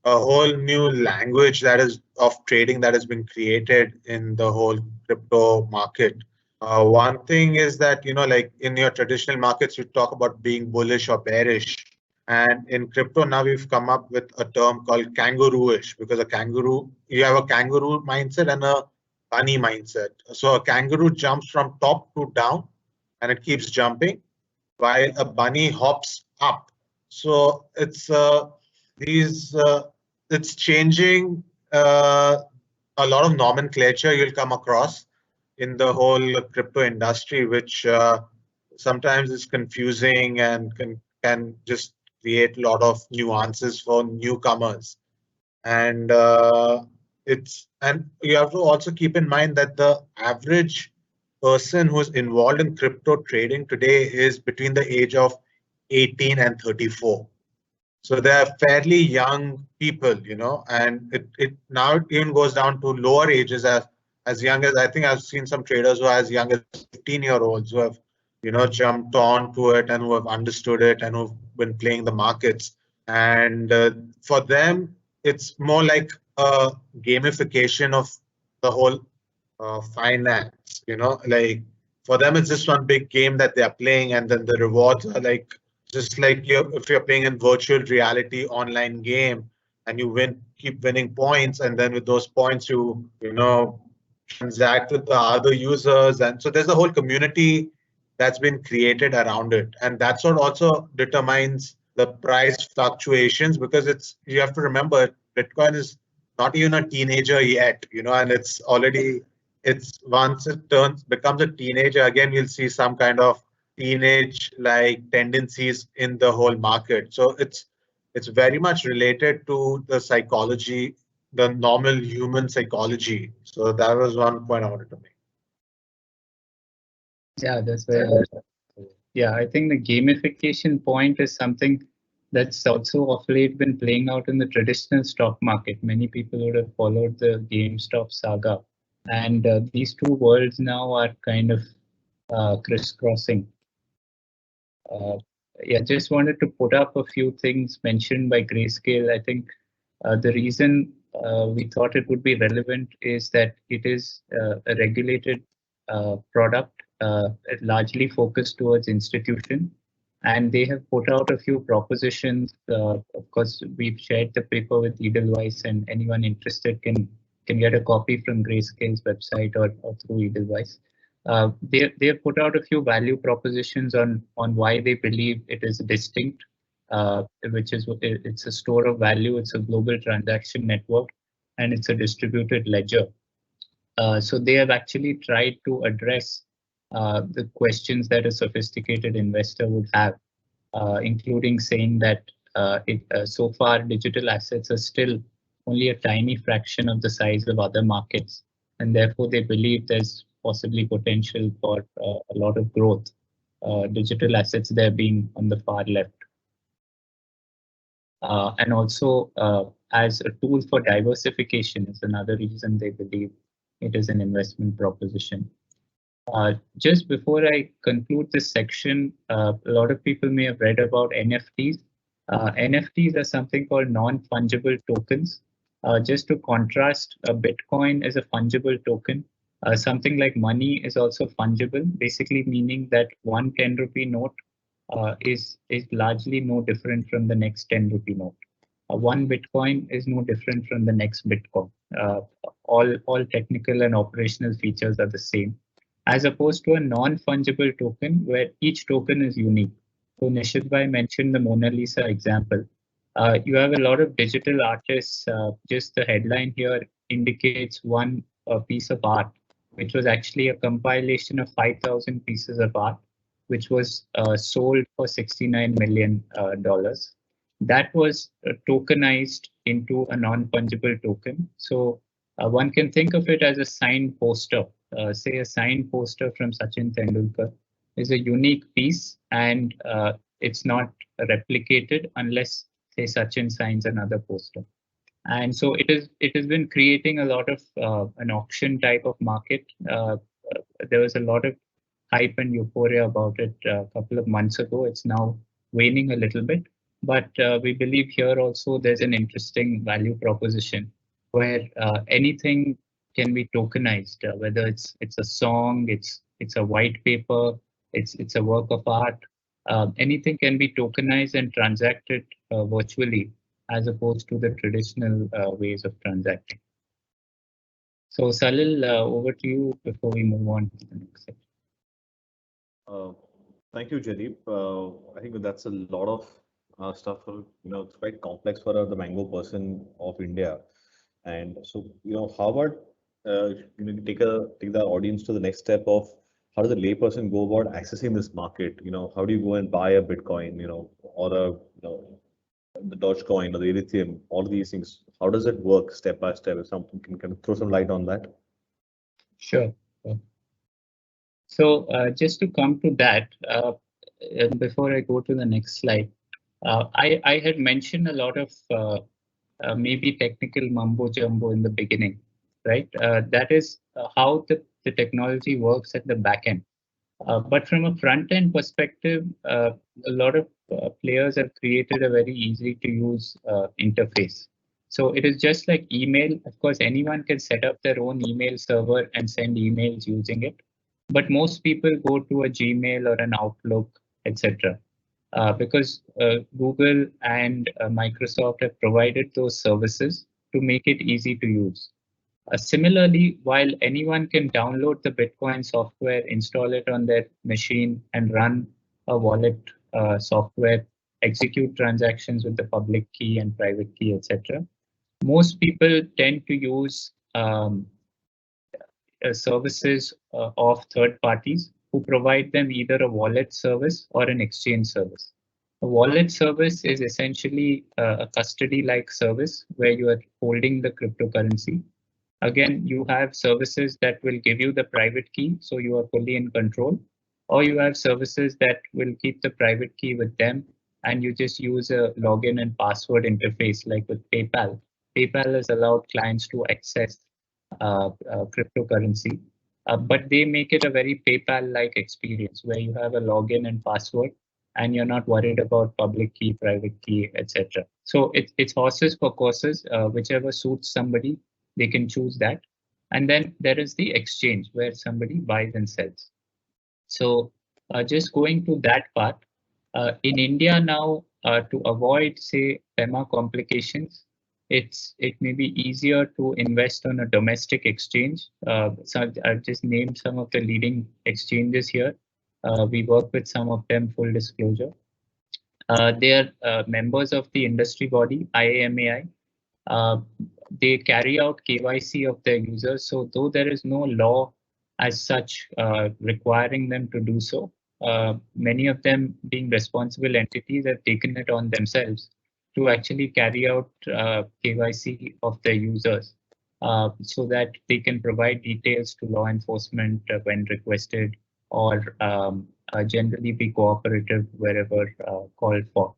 whole new language that is of trading that has been created in the whole crypto market. One thing is that, like in your traditional markets, you talk about being bullish or bearish. And in crypto, now we've come up with a term called kangaroo-ish, because you have a kangaroo mindset and a bunny mindset. So a kangaroo jumps from top to down and it keeps jumping, while a bunny hops up. So it's it's changing a lot of nomenclature you'll come across in the whole crypto industry, which sometimes is confusing and can just create a lot of nuances for newcomers. And you have to also keep in mind that the average person who's involved in crypto trading today is between the age of 18 and 34. So they're fairly young people, and it now even goes down to lower ages, as young as, I think I've seen some traders who are as young as 15-year-olds who have, jumped on to it and who have understood it and who've been playing the markets. And for them, it's more like a gamification of the whole finance, like for them, it's just one big game that they're playing, and then the rewards are like, just like if you're playing in virtual reality online game and you keep winning points, and then with those points you transact with the other users, and so there's a whole community that's been created around it, and that's what also determines the price fluctuations, because you have to remember Bitcoin is not even a teenager yet, and once it becomes a teenager, again you'll see some kind of teenage-like tendencies in the whole market. So it's very much related to the psychology, the normal human psychology. So that was one point I wanted to make. Yeah, that's very good. Yeah, I think the gamification point is something that's also of late been playing out in the traditional stock market. Many people would have followed the GameStop saga, and these two worlds now are kind of crisscrossing. Yeah, just wanted to put up a few things mentioned by Grayscale. I think the reason we thought it would be relevant is that it is a regulated product, largely focused towards institution, and they have put out a few propositions. Of course, we've shared the paper with Edelweiss, and anyone interested can get a copy from Grayscale's website or through Edelweiss. They have put out a few value propositions on why they believe it is distinct, which is it's a store of value, it's a global transaction network, and it's a distributed ledger. So they have actually tried to address the questions that a sophisticated investor would have, including saying that so far digital assets are still only a tiny fraction of the size of other markets, and therefore they believe there's possibly potential for a lot of growth. Digital assets there being on the far left. And also as a tool for diversification is another reason they believe it is an investment proposition. Just before I conclude this section, a lot of people may have read about NFTs. NFTs are something called non-fungible tokens. Just to contrast, Bitcoin is a fungible token. Something like money is also fungible, basically meaning that one 10 rupee note is largely no different from the next 10 rupee note. One Bitcoin is no different from the next Bitcoin. All technical and operational features are the same, as opposed to a non-fungible token where each token is unique. So Nishith mentioned the Mona Lisa example. You have a lot of digital artists. Just the headline here indicates one piece of art, which was actually a compilation of 5,000 pieces of art, which was sold for $69 million. that was tokenized into a non-fungible token. So one can think of it as a signed poster. Say a signed poster from Sachin Tendulkar is a unique piece, and it's not replicated unless, say, Sachin signs another poster. And so it has been creating a lot of an auction type of market. There was a lot of hype and euphoria about it a couple of months ago. It's now waning a little bit, but we believe here also there's an interesting value proposition where anything can be tokenized, whether it's a song, it's a white paper, it's a work of art. Anything can be tokenized and transacted virtually, as opposed to the traditional ways of transacting. So Salil, over to you before we move on to the next section. Thank you, Jaideep. I think that's a lot of stuff. It's quite complex for the Mango person of India. And so, how about take the audience to the next step of how does a layperson go about accessing this market? How do you go and buy a Bitcoin, or the Dogecoin or the Ethereum, all of these things? How does it work step by step? If someone can kind of throw some light on that. Sure. So just to come to that, before I go to the next slide, I had mentioned a lot of maybe technical mumbo jumbo in the beginning, right? That is how the technology works at the back end. But from a front end perspective, a lot of players have created a very easy to use interface. So it is just like email. Of course, anyone can set up their own email server and send emails using it. But most people go to a Gmail or an Outlook, etc. Because Google and Microsoft have provided those services to make it easy to use. Similarly, while anyone can download the Bitcoin software, install it on their machine, and run a wallet software, execute transactions with the public key and private key, etc., most people tend to use services of third parties who provide them either a wallet service or an exchange service. A wallet service is essentially a custody-like service where you are holding the cryptocurrency. Again, you have services that will give you the private key, so you are fully in control, or you have services that will keep the private key with them, and you just use a login and password interface like with PayPal. PayPal has allowed clients to access cryptocurrency, but they make it a very PayPal-like experience where you have a login and password, and you're not worried about public key, private key, etc. So it's horses for courses, whichever suits somebody. They can choose that. And then there is the exchange where somebody buys and sells. So just going to that part, in India now, to avoid, say, PEMA complications, it may be easier to invest on a domestic exchange. So I've just named some of the leading exchanges here. We work with some of them, full disclosure. They are members of the industry body, IAMAI. They carry out KYC of their users. So though there is no law as such requiring them to do so, many of them being responsible entities have taken it on themselves to actually carry out KYC of their users so that they can provide details to law enforcement when requested, or generally be cooperative wherever called for.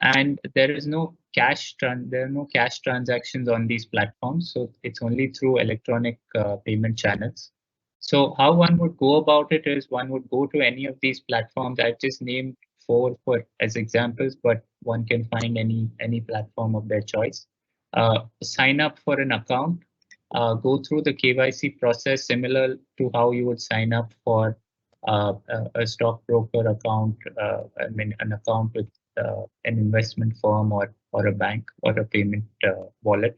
And there is no there are no cash transactions on these platforms, so it's only through electronic payment channels. So how one would go about it is one would go to any of these platforms. I've just named 4 as examples, but one can find any platform of their choice. Sign up for an account, go through the KYC process similar to how you would sign up for a stockbroker account, I mean an account with an investment firm or a bank or a payment wallet.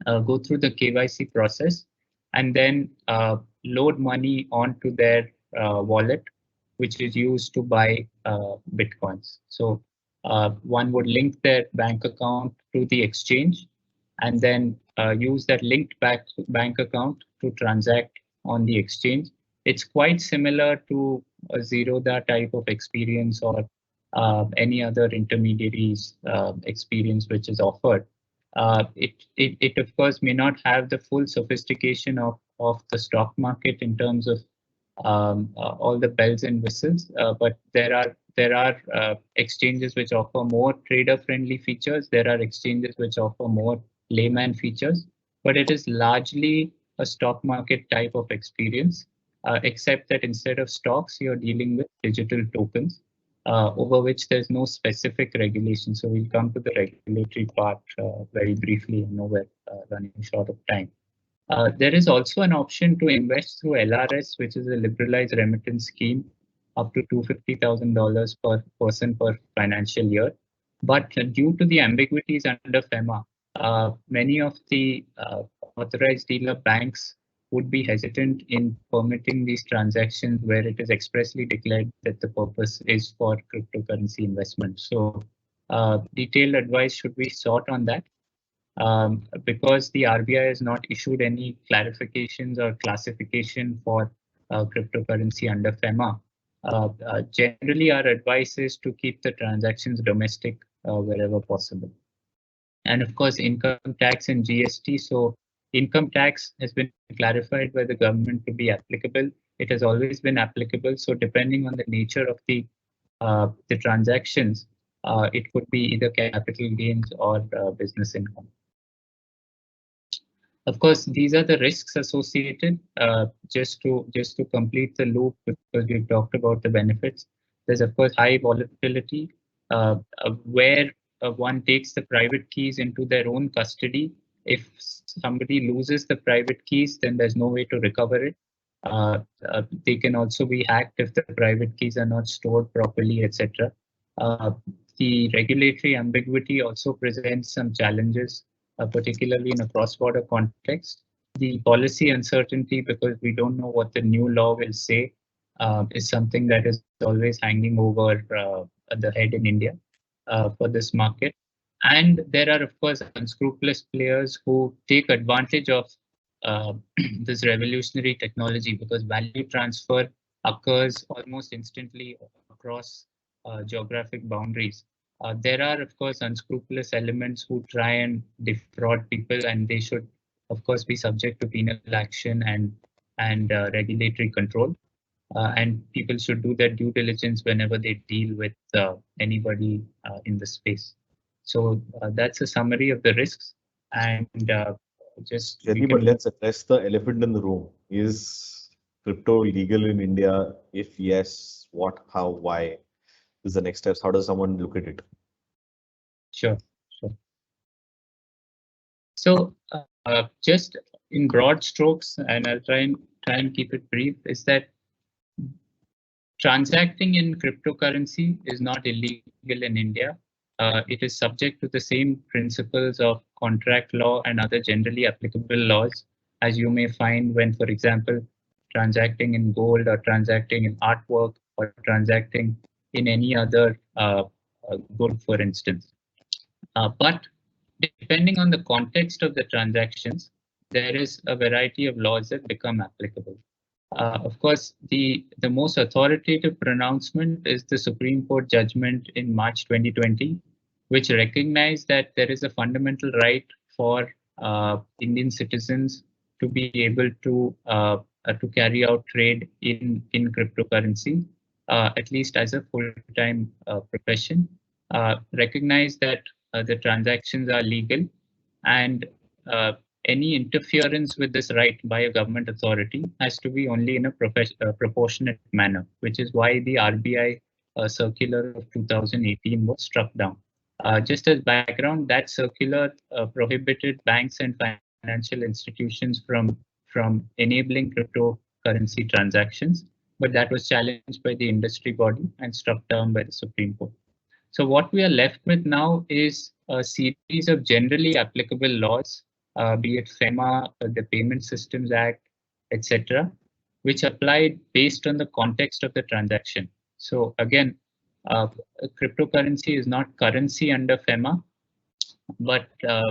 Go through the KYC process and then load money onto their wallet, which is used to buy Bitcoins. So one would link their bank account to the exchange and then use that linked bank account to transact on the exchange. It's quite similar to a Zerodha type of experience or any other intermediaries experience which is offered. It of course may not have the full sophistication of the stock market in terms of all the bells and whistles, but there are exchanges which offer more trader-friendly features. There are exchanges which offer more layman features, but it is largely a stock market type of experience, except that instead of stocks, you're dealing with digital tokens, over which there's no specific regulation. So we'll come to the regulatory part very briefly. I know we're running short of time. There is also an option to invest through LRS, which is a liberalized remittance scheme, up to $250,000 per person per financial year. But due to the ambiguities under FEMA, many of the authorized dealer banks would be hesitant in permitting these transactions where it is expressly declared that the purpose is for cryptocurrency investment. So detailed advice should be sought on that. Because the RBI has not issued any clarifications or classification for cryptocurrency under FEMA. Generally, our advice is to keep the transactions domestic wherever possible. And of course, income tax and GST. So income tax has been clarified by the government to be applicable. It has always been applicable. So depending on the nature of the transactions, it could be either capital gains or business income. Of course, these are the risks associated. Just to complete the loop, because we've talked about the benefits. There's of course high volatility, where one takes the private keys into their own custody. If somebody loses the private keys, then there's no way to recover it. They can also be hacked if the private keys are not stored properly, etc. The regulatory ambiguity also presents some challenges, particularly in a cross-border context. The policy uncertainty, because we don't know what the new law will say, is something that is always hanging over the head in India for this market. And there are, of course, unscrupulous players who take advantage of this revolutionary technology, because value transfer occurs almost instantly across geographic boundaries. There are, of course, unscrupulous elements who try and defraud people, and they should, of course, be subject to penal action and regulatory control. And people should do their due diligence whenever they deal with anybody in the space. So that's a summary of the risks. And just Jaideep, but let's address the elephant in the room. Is crypto legal in India? If yes, what, how, why? Is the next steps? How does someone look at it? Sure. So just in broad strokes, and I'll try and keep it brief, is that transacting in cryptocurrency is not illegal in India. It is subject to the same principles of contract law and other generally applicable laws as you may find when, for example, transacting in gold or transacting in artwork or transacting in any other good, for instance. But depending on the context of the transactions, there is a variety of laws that become applicable. Of course, the most authoritative pronouncement is the Supreme Court judgment in March 2020, which recognized that there is a fundamental right for Indian citizens to be able to carry out trade in cryptocurrency, at least as a full-time profession. Recognize that the transactions are legal, and any interference with this right by a government authority has to be only in a proportionate manner, which is why the RBI circular of 2018 was struck down. Just as background, that circular prohibited banks and financial institutions from enabling cryptocurrency transactions, but that was challenged by the industry body and struck down by the Supreme Court. So what we are left with now is a series of generally applicable laws, be it FEMA, the Payment Systems Act, etc., which apply based on the context of the transaction. So again, cryptocurrency is not currency under FEMA, but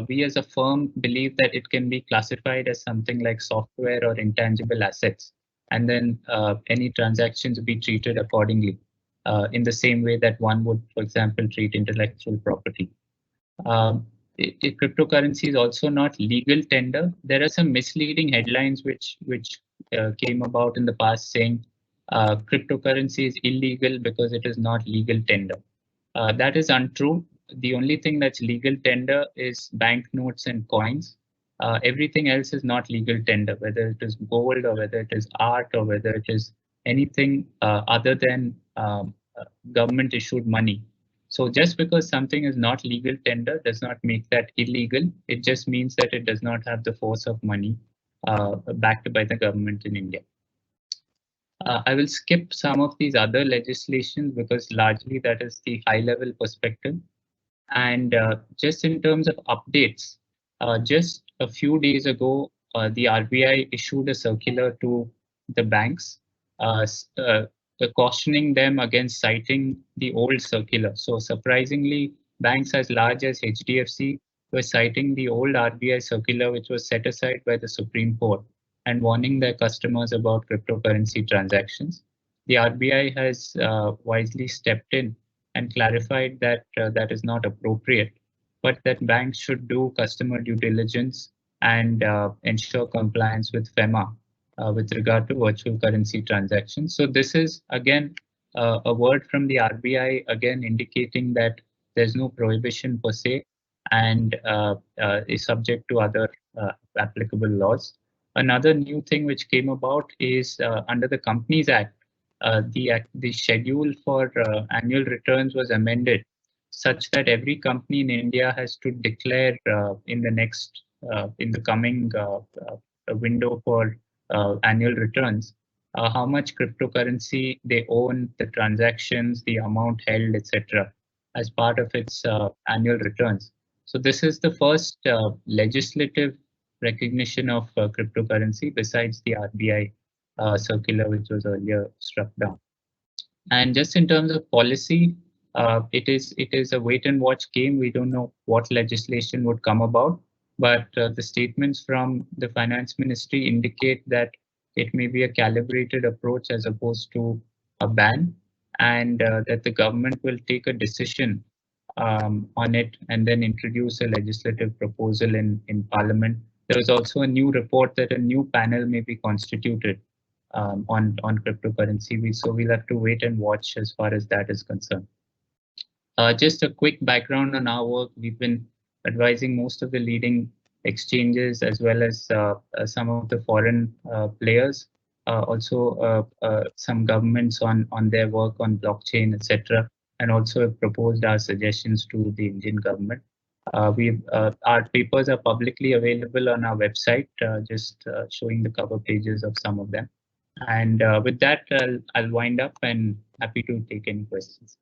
we as a firm believe that it can be classified as something like software or intangible assets, and then any transactions be treated accordingly. in the same way that one would, for example, treat intellectual property. Cryptocurrency is also not legal tender. There are some misleading headlines which came about in the past saying cryptocurrency is illegal because it is not legal tender. That is untrue. The only thing that's legal tender is banknotes and coins. Everything else is not legal tender, whether it is gold or whether it is art or whether it is anything other than government issued money. So just because something is not legal tender does not make that illegal. It just means that it does not have the force of money backed by the government in India. I will skip some of these other legislations because largely that is the high level perspective. And just in terms of updates, just a few days ago, the RBI issued a circular to the banks cautioning them against citing the old circular. So surprisingly, banks as large as HDFC were citing the old RBI circular, which was set aside by the Supreme Court, and warning their customers about cryptocurrency transactions. The RBI has wisely stepped in and clarified that that is not appropriate, but that banks should do customer due diligence and ensure compliance with FEMA with regard to virtual currency transactions. So this is again a word from the RBI again indicating that there's no prohibition per se and is subject to other applicable laws. Another new thing which came about is under the Companies Act, the schedule for annual returns was amended such that every company in India has to declare in the coming window for annual returns how much cryptocurrency they own, the transactions, the amount held, etc., as part of its annual returns. So this is the first legislative recognition of cryptocurrency besides the RBI circular, which was earlier struck down. And just in terms of policy, it is a wait and watch game. We don't know what legislation would come about, but the statements from the Finance Ministry indicate that it may be a calibrated approach as opposed to a ban, and that the government will take a decision on it and then introduce a legislative proposal in Parliament. There was also a new report that a new panel may be constituted on cryptocurrency. So we'll have to wait and watch as far as that is concerned. Just a quick background on our work. We've been advising most of the leading exchanges as well as some of the foreign players, also some governments on their work on blockchain, etc., and also have proposed our suggestions to the Indian government. Our papers are publicly available on our website, just showing the cover pages of some of them. And with that, I'll wind up and happy to take any questions.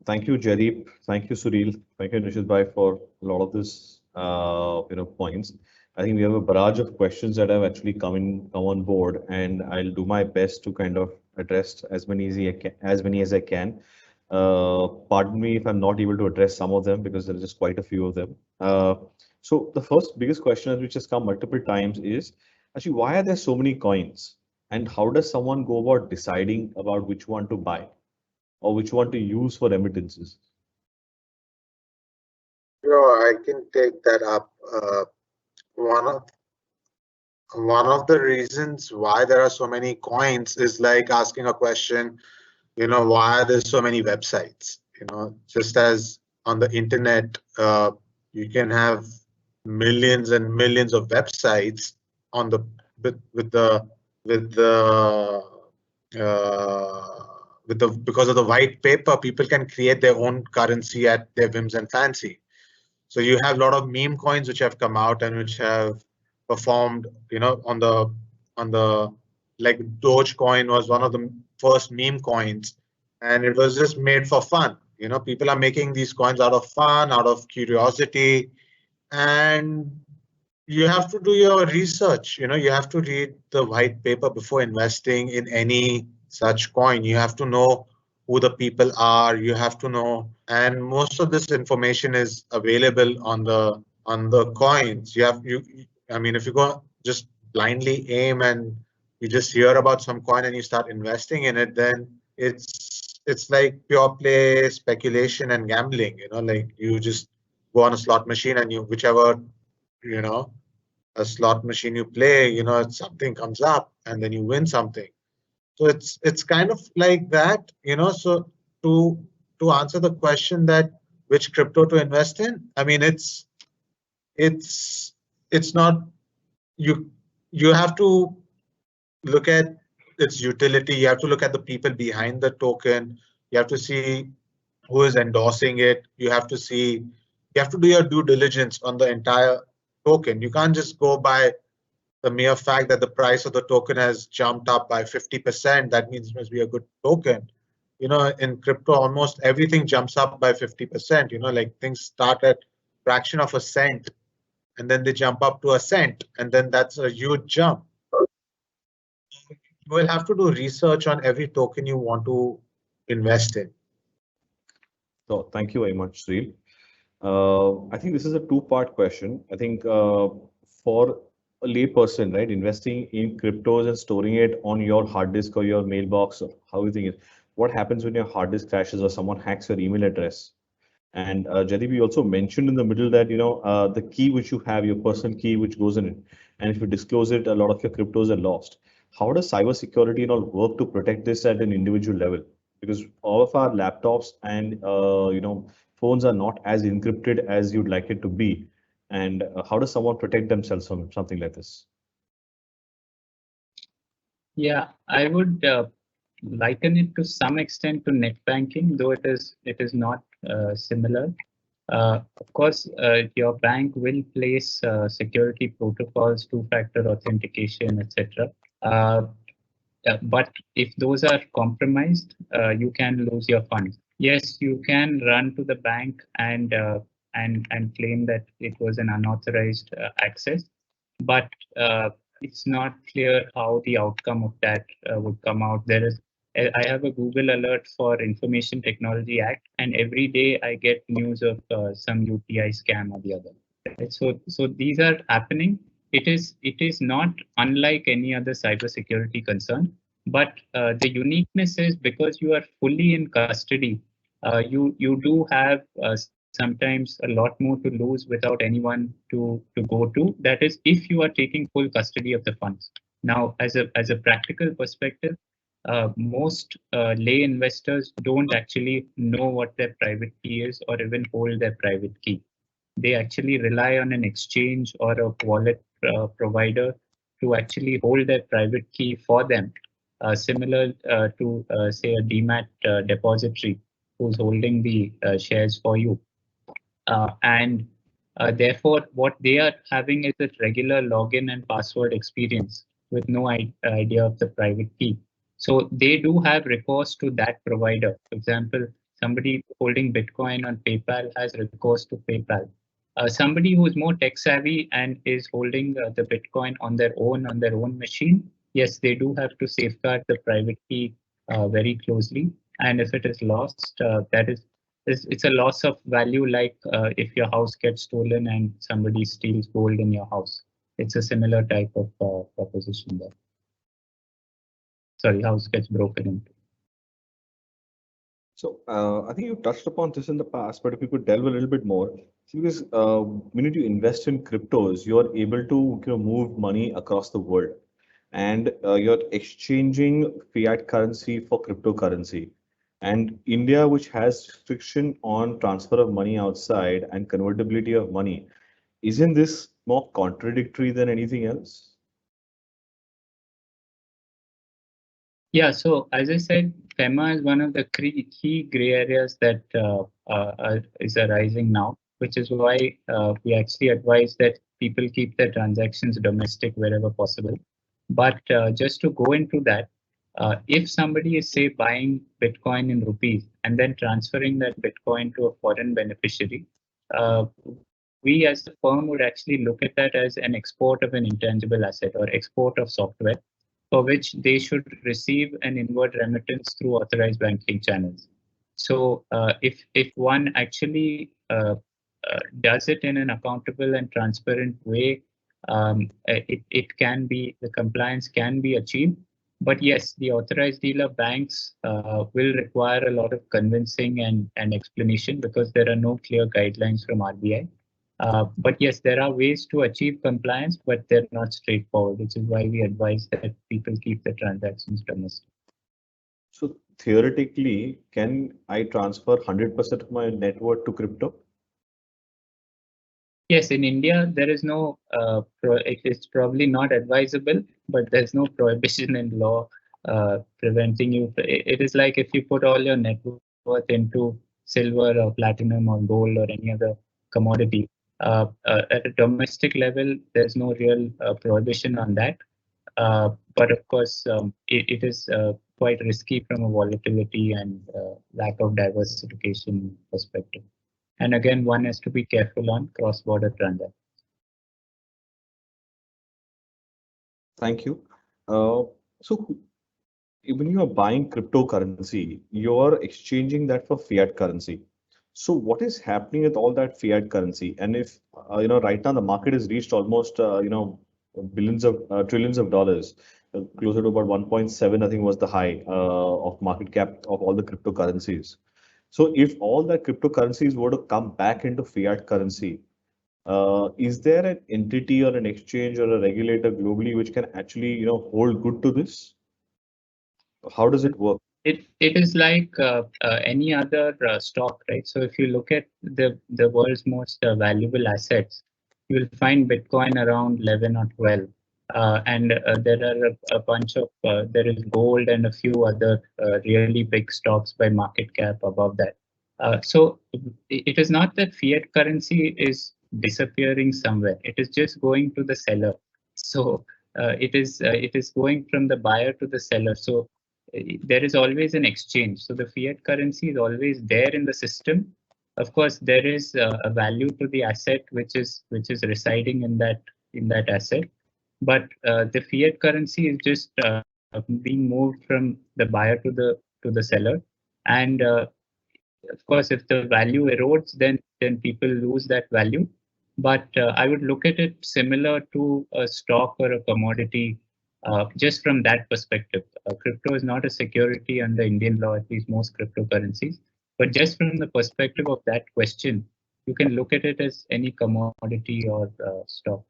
Thank you, Jaideep. Thank you, Suril. Thank you, Nishith Bhai, for a lot of this, points. I think we have a barrage of questions that have actually come on board, and I'll do my best to kind of address as many as I can. Pardon me if I'm not able to address some of them because there are just quite a few of them. So the biggest question which has come multiple times is actually why are there so many coins, and how does someone go about deciding about which one to buy or which one to use for remittances? I can take that up. One of the reasons why there are so many coins is like asking a question, why are there so many websites? Just as on the internet, you can have millions and millions of websites on because of the white paper, people can create their own currency at their whims and fancy. So you have a lot of meme coins which have come out and which have performed, on the like Dogecoin was one of the first meme coins, and it was just made for fun. People are making these coins out of fun, out of curiosity, and you have to do your research. You have to read the white paper before investing in any such coin. You have to know who the people are. You have to know, and most of this information is available on the coins. If you go just blindly aim and you just hear about some coin and you start investing in it, then it's like pure play speculation and gambling. Like you just go on a slot machine and whichever a slot machine you play, something comes up and then you win something. So it's kind of like that. So to answer the question that which crypto to invest in, I mean it's not, you have to look at its utility. You have to look at the people behind the token. You have to see who is endorsing it. You have to do your due diligence on the entire token. You can't just go by the mere fact that the price of the token has jumped up by 50%. That means it must be a good token. In crypto, almost everything jumps up by 50%. Like things start at fraction of a cent and then they jump up to a cent, and then that's a huge jump. You will have to do research on every token you want to invest in. So thank you very much, Suril. I think this is a two-part question. I think for a layperson, right, investing in cryptos and storing it on your hard disk or your mailbox, or how you think it, what happens when your hard disk crashes or someone hacks your email address? And Jaideep, you also mentioned in the middle that the key which you have, your personal key which goes in it, and if you disclose it, a lot of your cryptos are lost. How does cybersecurity and all work to protect this at an individual level? Because all of our laptops and phones are not as encrypted as you'd like it to be. And how does someone protect themselves from something like this? Yeah, I would liken it to some extent to net banking, though it is not similar. Of course, your bank will place security protocols, two-factor authentication, etc. But if those are compromised, you can lose your funds. Yes, you can run to the bank and claim that it was an unauthorized access, but it's not clear how the outcome of that would come out. I have a Google alert for Information Technology Act, and every day I get news of some UPI scam or the other. Right? So these are happening. It is not unlike any other cybersecurity concern, but the uniqueness is because you are fully in custody. You do have sometimes a lot more to lose without anyone to go to. That is, if you are taking full custody of the funds. Now, as a practical perspective, most lay investors don't actually know what their private key is or even hold their private key. They actually rely on an exchange or a wallet provider to actually hold their private key for them, similar to say a demat depository who's holding the shares for you. And therefore, what they are having is a regular login and password experience with no idea of the private key. So they do have recourse to that provider. For example, somebody holding Bitcoin on PayPal has recourse to PayPal. Somebody who's more tech savvy and is holding the Bitcoin on their own machine, yes, they do have to safeguard the private key very closely. And if it is lost, it's a loss of value, like if your house gets stolen and somebody steals gold in your house. It's a similar type of proposition there. Sorry, house gets broken into. So I think you touched upon this in the past, but if you could delve a little bit more, because when you invest in cryptos, you are able to move money across the world, and you're exchanging fiat currency for cryptocurrency. And India, which has restriction on transfer of money outside and convertibility of money, isn't this more contradictory than anything else? Yeah, so as I said, FEMA is one of the key gray areas that is arising now, which is why we actually advise that people keep their transactions domestic wherever possible. But just to go into that, if somebody is, say, buying Bitcoin in rupees and then transferring that Bitcoin to a foreign beneficiary, we as a firm would actually look at that as an export of an intangible asset or export of software, for which they should receive an inward remittance through authorized banking channels. So if one actually does it in an accountable and transparent way, it can be, the compliance can be achieved. But yes, the authorized dealer banks will require a lot of convincing and explanation because there are no clear guidelines from RBI. But yes, there are ways to achieve compliance, but they're not straightforward, which is why we advise that people keep the transactions domestic. So theoretically, can I transfer 100% of my net worth to crypto? Yes, in India, there is no, it's probably not advisable, but there's no prohibition in law preventing you. It is like if you put all your net worth into silver or platinum or gold or any other commodity, at a domestic level, there's no real prohibition on that. But of course, it is quite risky from a volatility and lack of diversification perspective. And again, one has to be careful on cross-border transactions. Thank you. So when you are buying cryptocurrency, you're exchanging that for fiat currency. So what is happening with all that fiat currency? And if right now the market has reached almost billions of trillions of dollars, closer to about 1.7, I think was the high of market cap of all the cryptocurrencies. So if all that cryptocurrencies were to come back into fiat currency, is there an entity or an exchange or a regulator globally which can actually hold good to this? How does it work? It is like any other stock, right? So if you look at the world's most valuable assets, you will find Bitcoin around 11 or 12. And there are a bunch of, there is gold and a few other really big stocks by market cap above that. So it is not that fiat currency is disappearing somewhere. It is just going to the seller. So it is going from the buyer to the seller. So there is always an exchange. So the fiat currency is always there in the system. Of course, there is a value to the asset which is residing in that asset. But the fiat currency is just being moved from the buyer to the seller. And of course, if the value erodes, then people lose that value. But I would look at it similar to a stock or a commodity. Just from that perspective, crypto is not a security under Indian law, at least most cryptocurrencies. But just from the perspective of that question, you can look at it as any commodity or stock.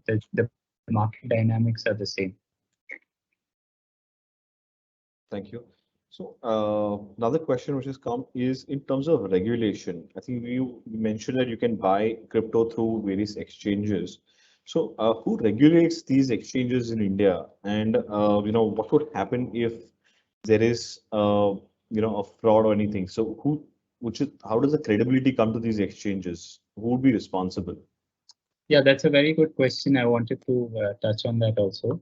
The market dynamics are the same. Thank you. So another question which has come is in terms of regulation. I think you mentioned that you can buy crypto through various exchanges. So who regulates these exchanges in India? And what would happen if there is a fraud or anything? So how does the credibility come to these exchanges? Who would be responsible? Yeah, that's a very good question. I wanted to touch on that also.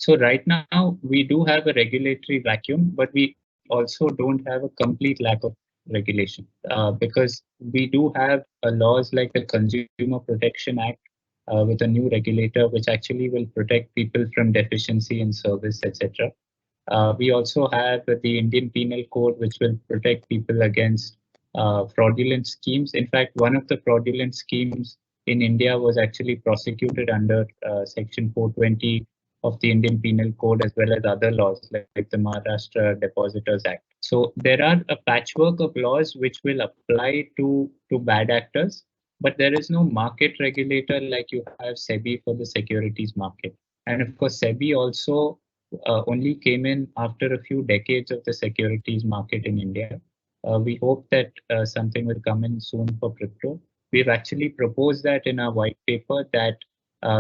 So right now we do have a regulatory vacuum, but we also don't have a complete lack of regulation because we do have laws like the Consumer Protection Act with a new regulator, which actually will protect people from deficiency in service, etc. We also have the Indian Penal Code, which will protect people against fraudulent schemes. In fact, one of the fraudulent schemes in India was actually prosecuted under Section 420 of the Indian Penal Code, as well as other laws like the Maharashtra Depositors Act. So there are a patchwork of laws which will apply to bad actors, but there is no market regulator like you have SEBI for the securities market. And of course, SEBI also only came in after a few decades of the securities market in India. We hope that something will come in soon for crypto. We've actually proposed that in our white paper that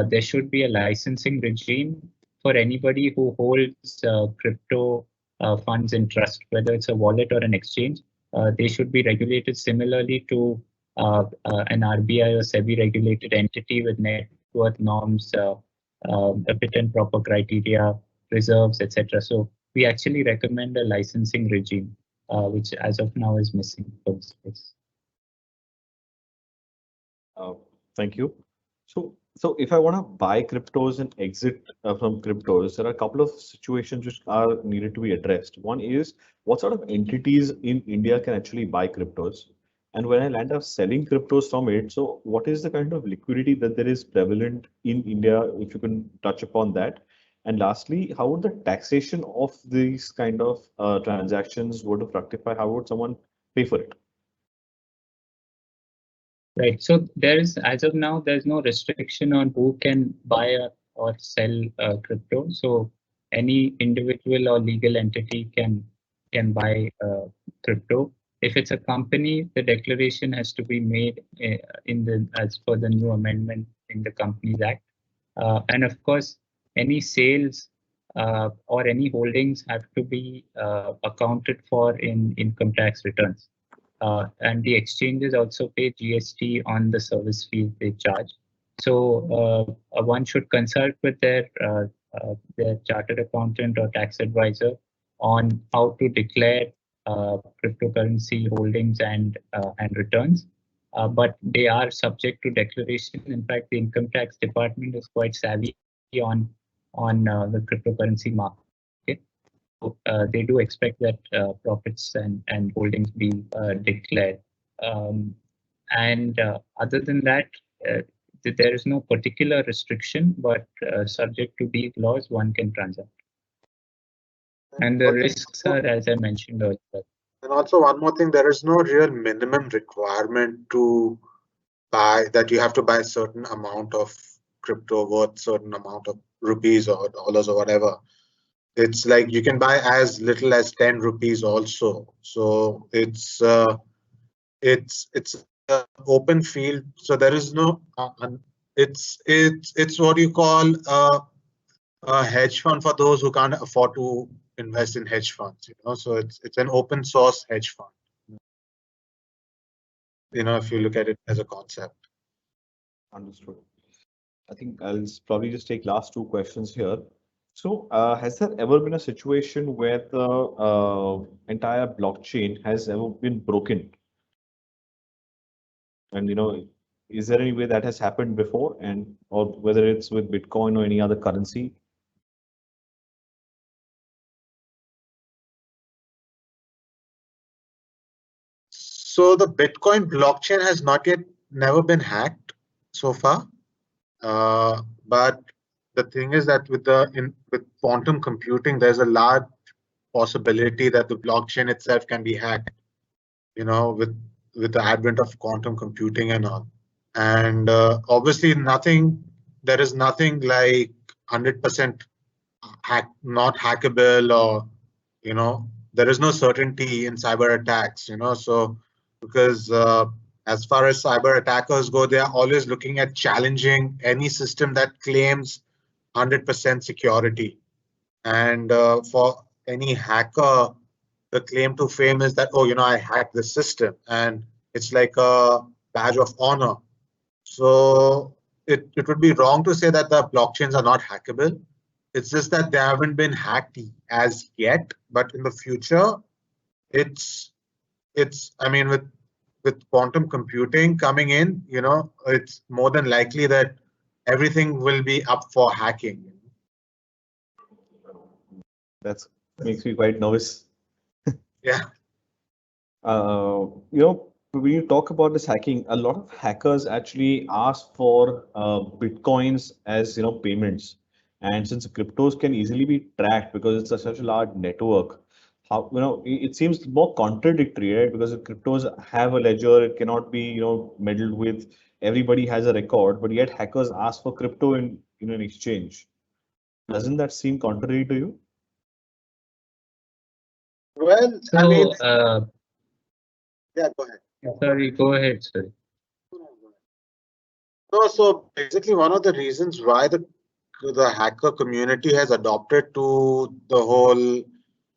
there should be a licensing regime for anybody who holds crypto funds in trust, whether it's a wallet or an exchange. They should be regulated similarly to an RBI or SEBI regulated entity with net worth norms, a fit and proper criteria, reserves, etc. So we actually recommend a licensing regime, which as of now is missing for this space. Thank you. So if I want to buy cryptos and exit from cryptos, there are a couple of situations which are needed to be addressed. One is what sort of entities in India can actually buy cryptos? And when I land up selling cryptos from it, so what is the kind of liquidity that there is prevalent in India, if you can touch upon that? And lastly, how would the taxation of these kind of transactions were to fructify? How would someone pay for it? Right. So there's, as of now, there's no restriction on who can buy or sell crypto. So any individual or legal entity can buy crypto. If it's a company, the declaration has to be made as per the new amendment in the Companies Act. And of course, any sales or any holdings have to be accounted for in income tax returns. And the exchanges also pay GST on the service fees they charge. So one should consult with their chartered accountant or tax advisor on how to declare cryptocurrency holdings and returns. But they are subject to declaration. In fact, the income tax department is quite savvy on the cryptocurrency market. They do expect that profits and holdings be declared. Other than that, there is no particular restriction, but subject to these laws, one can transact. And the risks are, as I mentioned earlier. And also one more thing, there is no real minimum requirement to buy, that you have to buy a certain amount of crypto worth certain amount of rupees or dollars or whatever. It's like you can buy as little as 10 rupees also. So it's open field. So there is no it's what you call a hedge fund for those who can't afford to invest in hedge funds. So it's an open source hedge fund. If you look at it as a concept. Understood. I think I'll probably just take last two questions here. So has there ever been a situation where the entire blockchain has ever been broken? And is there any way that has happened before, and or whether it's with Bitcoin or any other currency? So the Bitcoin blockchain has never been hacked so far. But the thing is that with quantum computing, there's a large possibility that the blockchain itself can be hacked, with the advent of quantum computing and all. And obviously there is nothing like 100% not hackable, or, there is no certainty in cyber attacks, so because as far as cyber attackers go, they are always looking at challenging any system that claims 100% security. And for any hacker, the claim to fame is that, I hacked the system, and it's like a badge of honor. So it would be wrong to say that the blockchains are not hackable. It's just that they haven't been hacked as yet, but in the future, with quantum computing coming in, it's more than likely that everything will be up for hacking. That makes me quite nervous. Yeah. When you talk about this hacking, a lot of hackers actually ask for Bitcoins as payments. And since cryptos can easily be tracked because it's such a large network, how it seems more contradictory, right? Because if cryptos have a ledger, it cannot be meddled with. Everybody has a record, but yet hackers ask for crypto in an exchange. Doesn't that seem contrary to you? Well, yeah, go ahead. Sorry, go ahead, sir. No, so basically one of the reasons why the hacker community has adopted to the whole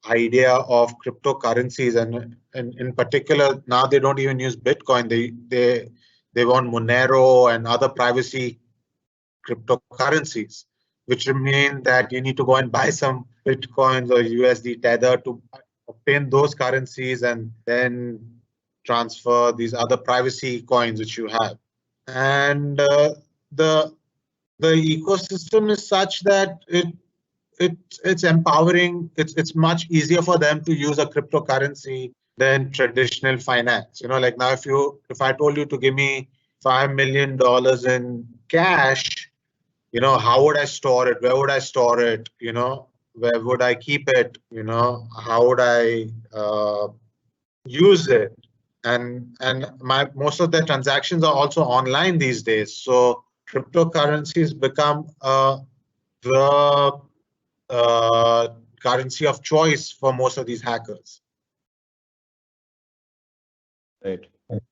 idea of cryptocurrencies, and in particular now they don't even use Bitcoin, they want Monero and other privacy cryptocurrencies, which mean that you need to go and buy some Bitcoins or USD Tether to obtain those currencies and then transfer these other privacy coins which you have. And the ecosystem is such that it's empowering. It's much easier for them to use a cryptocurrency than traditional finance. Like now, if I told you to give me $5 million in cash, how would I store it? Where would I store it? Where would I keep it? How would I use it? And most of the transactions are also online these days. So cryptocurrencies become the currency of choice for most of these hackers. Right.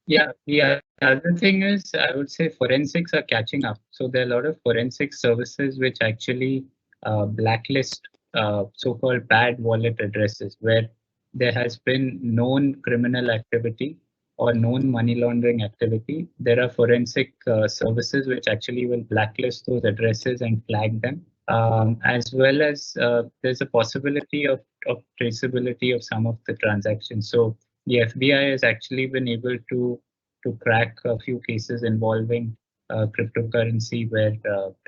Yeah, the other thing is, I would say forensics are catching up. So there are a lot of forensic services which actually blacklist so-called bad wallet addresses where there has been known criminal activity or known money laundering activity. There are forensic services which actually will blacklist those addresses and flag them. As well as there's a possibility of traceability of some of the transactions. So the FBI has actually been able to crack a few cases involving cryptocurrency where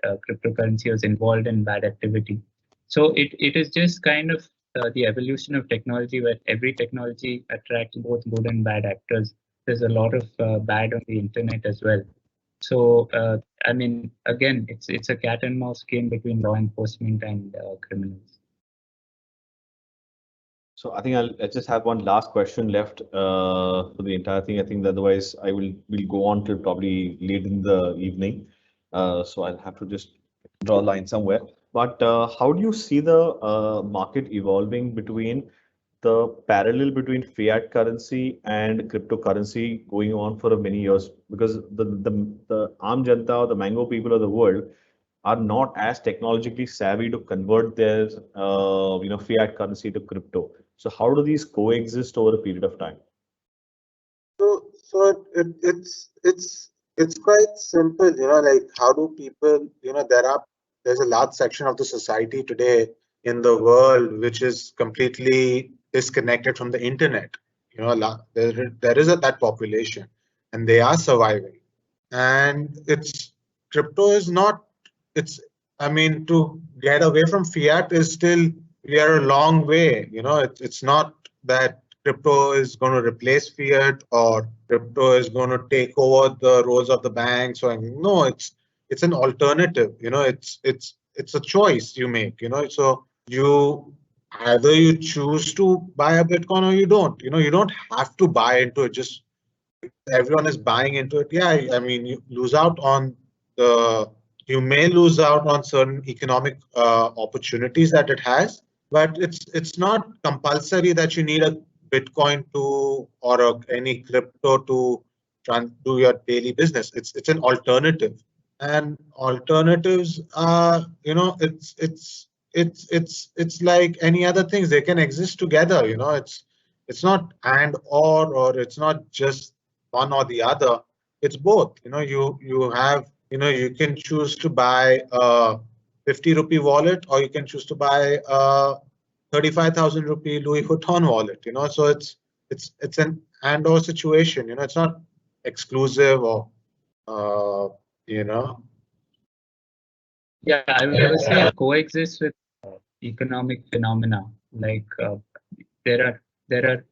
cryptocurrency was involved in bad activity. So it is just kind of the evolution of technology where every technology attracts both good and bad actors. There's a lot of bad on the internet as well. So I mean, again, it's a cat and mouse game between law enforcement and criminals. So I think I'll just have one last question left for the entire thing. I think that otherwise we'll go on till probably late in the evening. So I'll have to just draw a line somewhere. But how do you see the market evolving between the parallel between fiat currency and cryptocurrency going on for many years? Because the Aam Janta or the Mango people of the world are not as technologically savvy to convert their fiat currency to crypto. So how do these coexist over a period of time? So it's quite simple, like how do people, there's a large section of the society today in the world which is completely disconnected from the internet. There is that population and they are surviving. And crypto is not, I mean, to get away from fiat is still, we are a long way. It's not that crypto is going to replace fiat or crypto is going to take over the roles of the banks. No, it's an alternative. It's a choice you make. So either you choose to buy a Bitcoin or you don't. You don't have to buy into it. Just everyone is buying into it. Yeah, I mean, you may lose out on certain economic opportunities that it has, but it's not compulsory that you need a Bitcoin or any crypto to do your daily business. It's an alternative, and alternatives are, it's like any other things. They can exist together. It's not and or it's not just one or the other. It's both. You can choose to buy a 50 rupee wallet, or you can choose to buy a 35,000 rupee Louis Vuitton wallet. So it's an and or situation. It's not exclusive or Yeah, I would say it coexists with economic phenomena. Like there are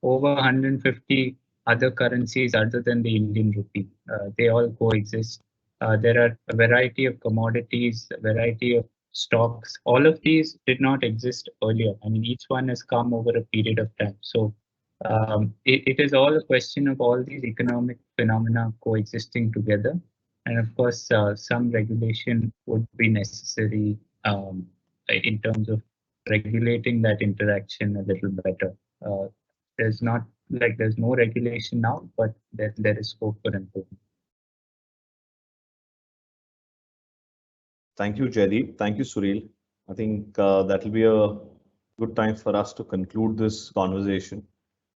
over 150 other currencies other than the Indian rupee. They all coexist. There are a variety of commodities, a variety of stocks. All of these did not exist earlier. I mean, each one has come over a period of time. So it is all a question of all these economic phenomena coexisting together. And of course, some regulation would be necessary in terms of regulating that interaction a little better. There's no regulation now, but there is scope for improvement. Thank you, Jaideep. Thank you, Suril. I think that will be a good time for us to conclude this conversation.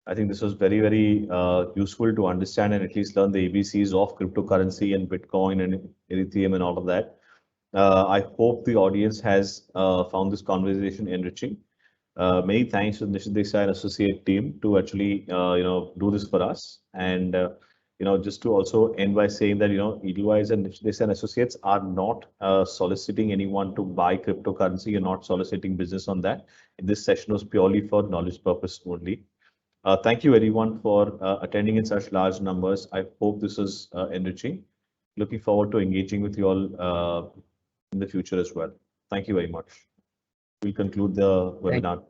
I think this was very, very useful to understand and at least learn the ABCs of cryptocurrency and Bitcoin and Ethereum and all of that. I hope the audience has found this conversation enriching. Many thanks to the Nishith Desai Associate team to actually do this for us. And just to also end by saying that Edelweiss and Nishith Desai Associates are not soliciting anyone to buy cryptocurrency. You're not soliciting business on that. This session was purely for knowledge purpose only. Thank you everyone for attending in such large numbers. I hope this is enriching. Looking forward to engaging with you all in the future as well. Thank you very much. We'll conclude the webinar.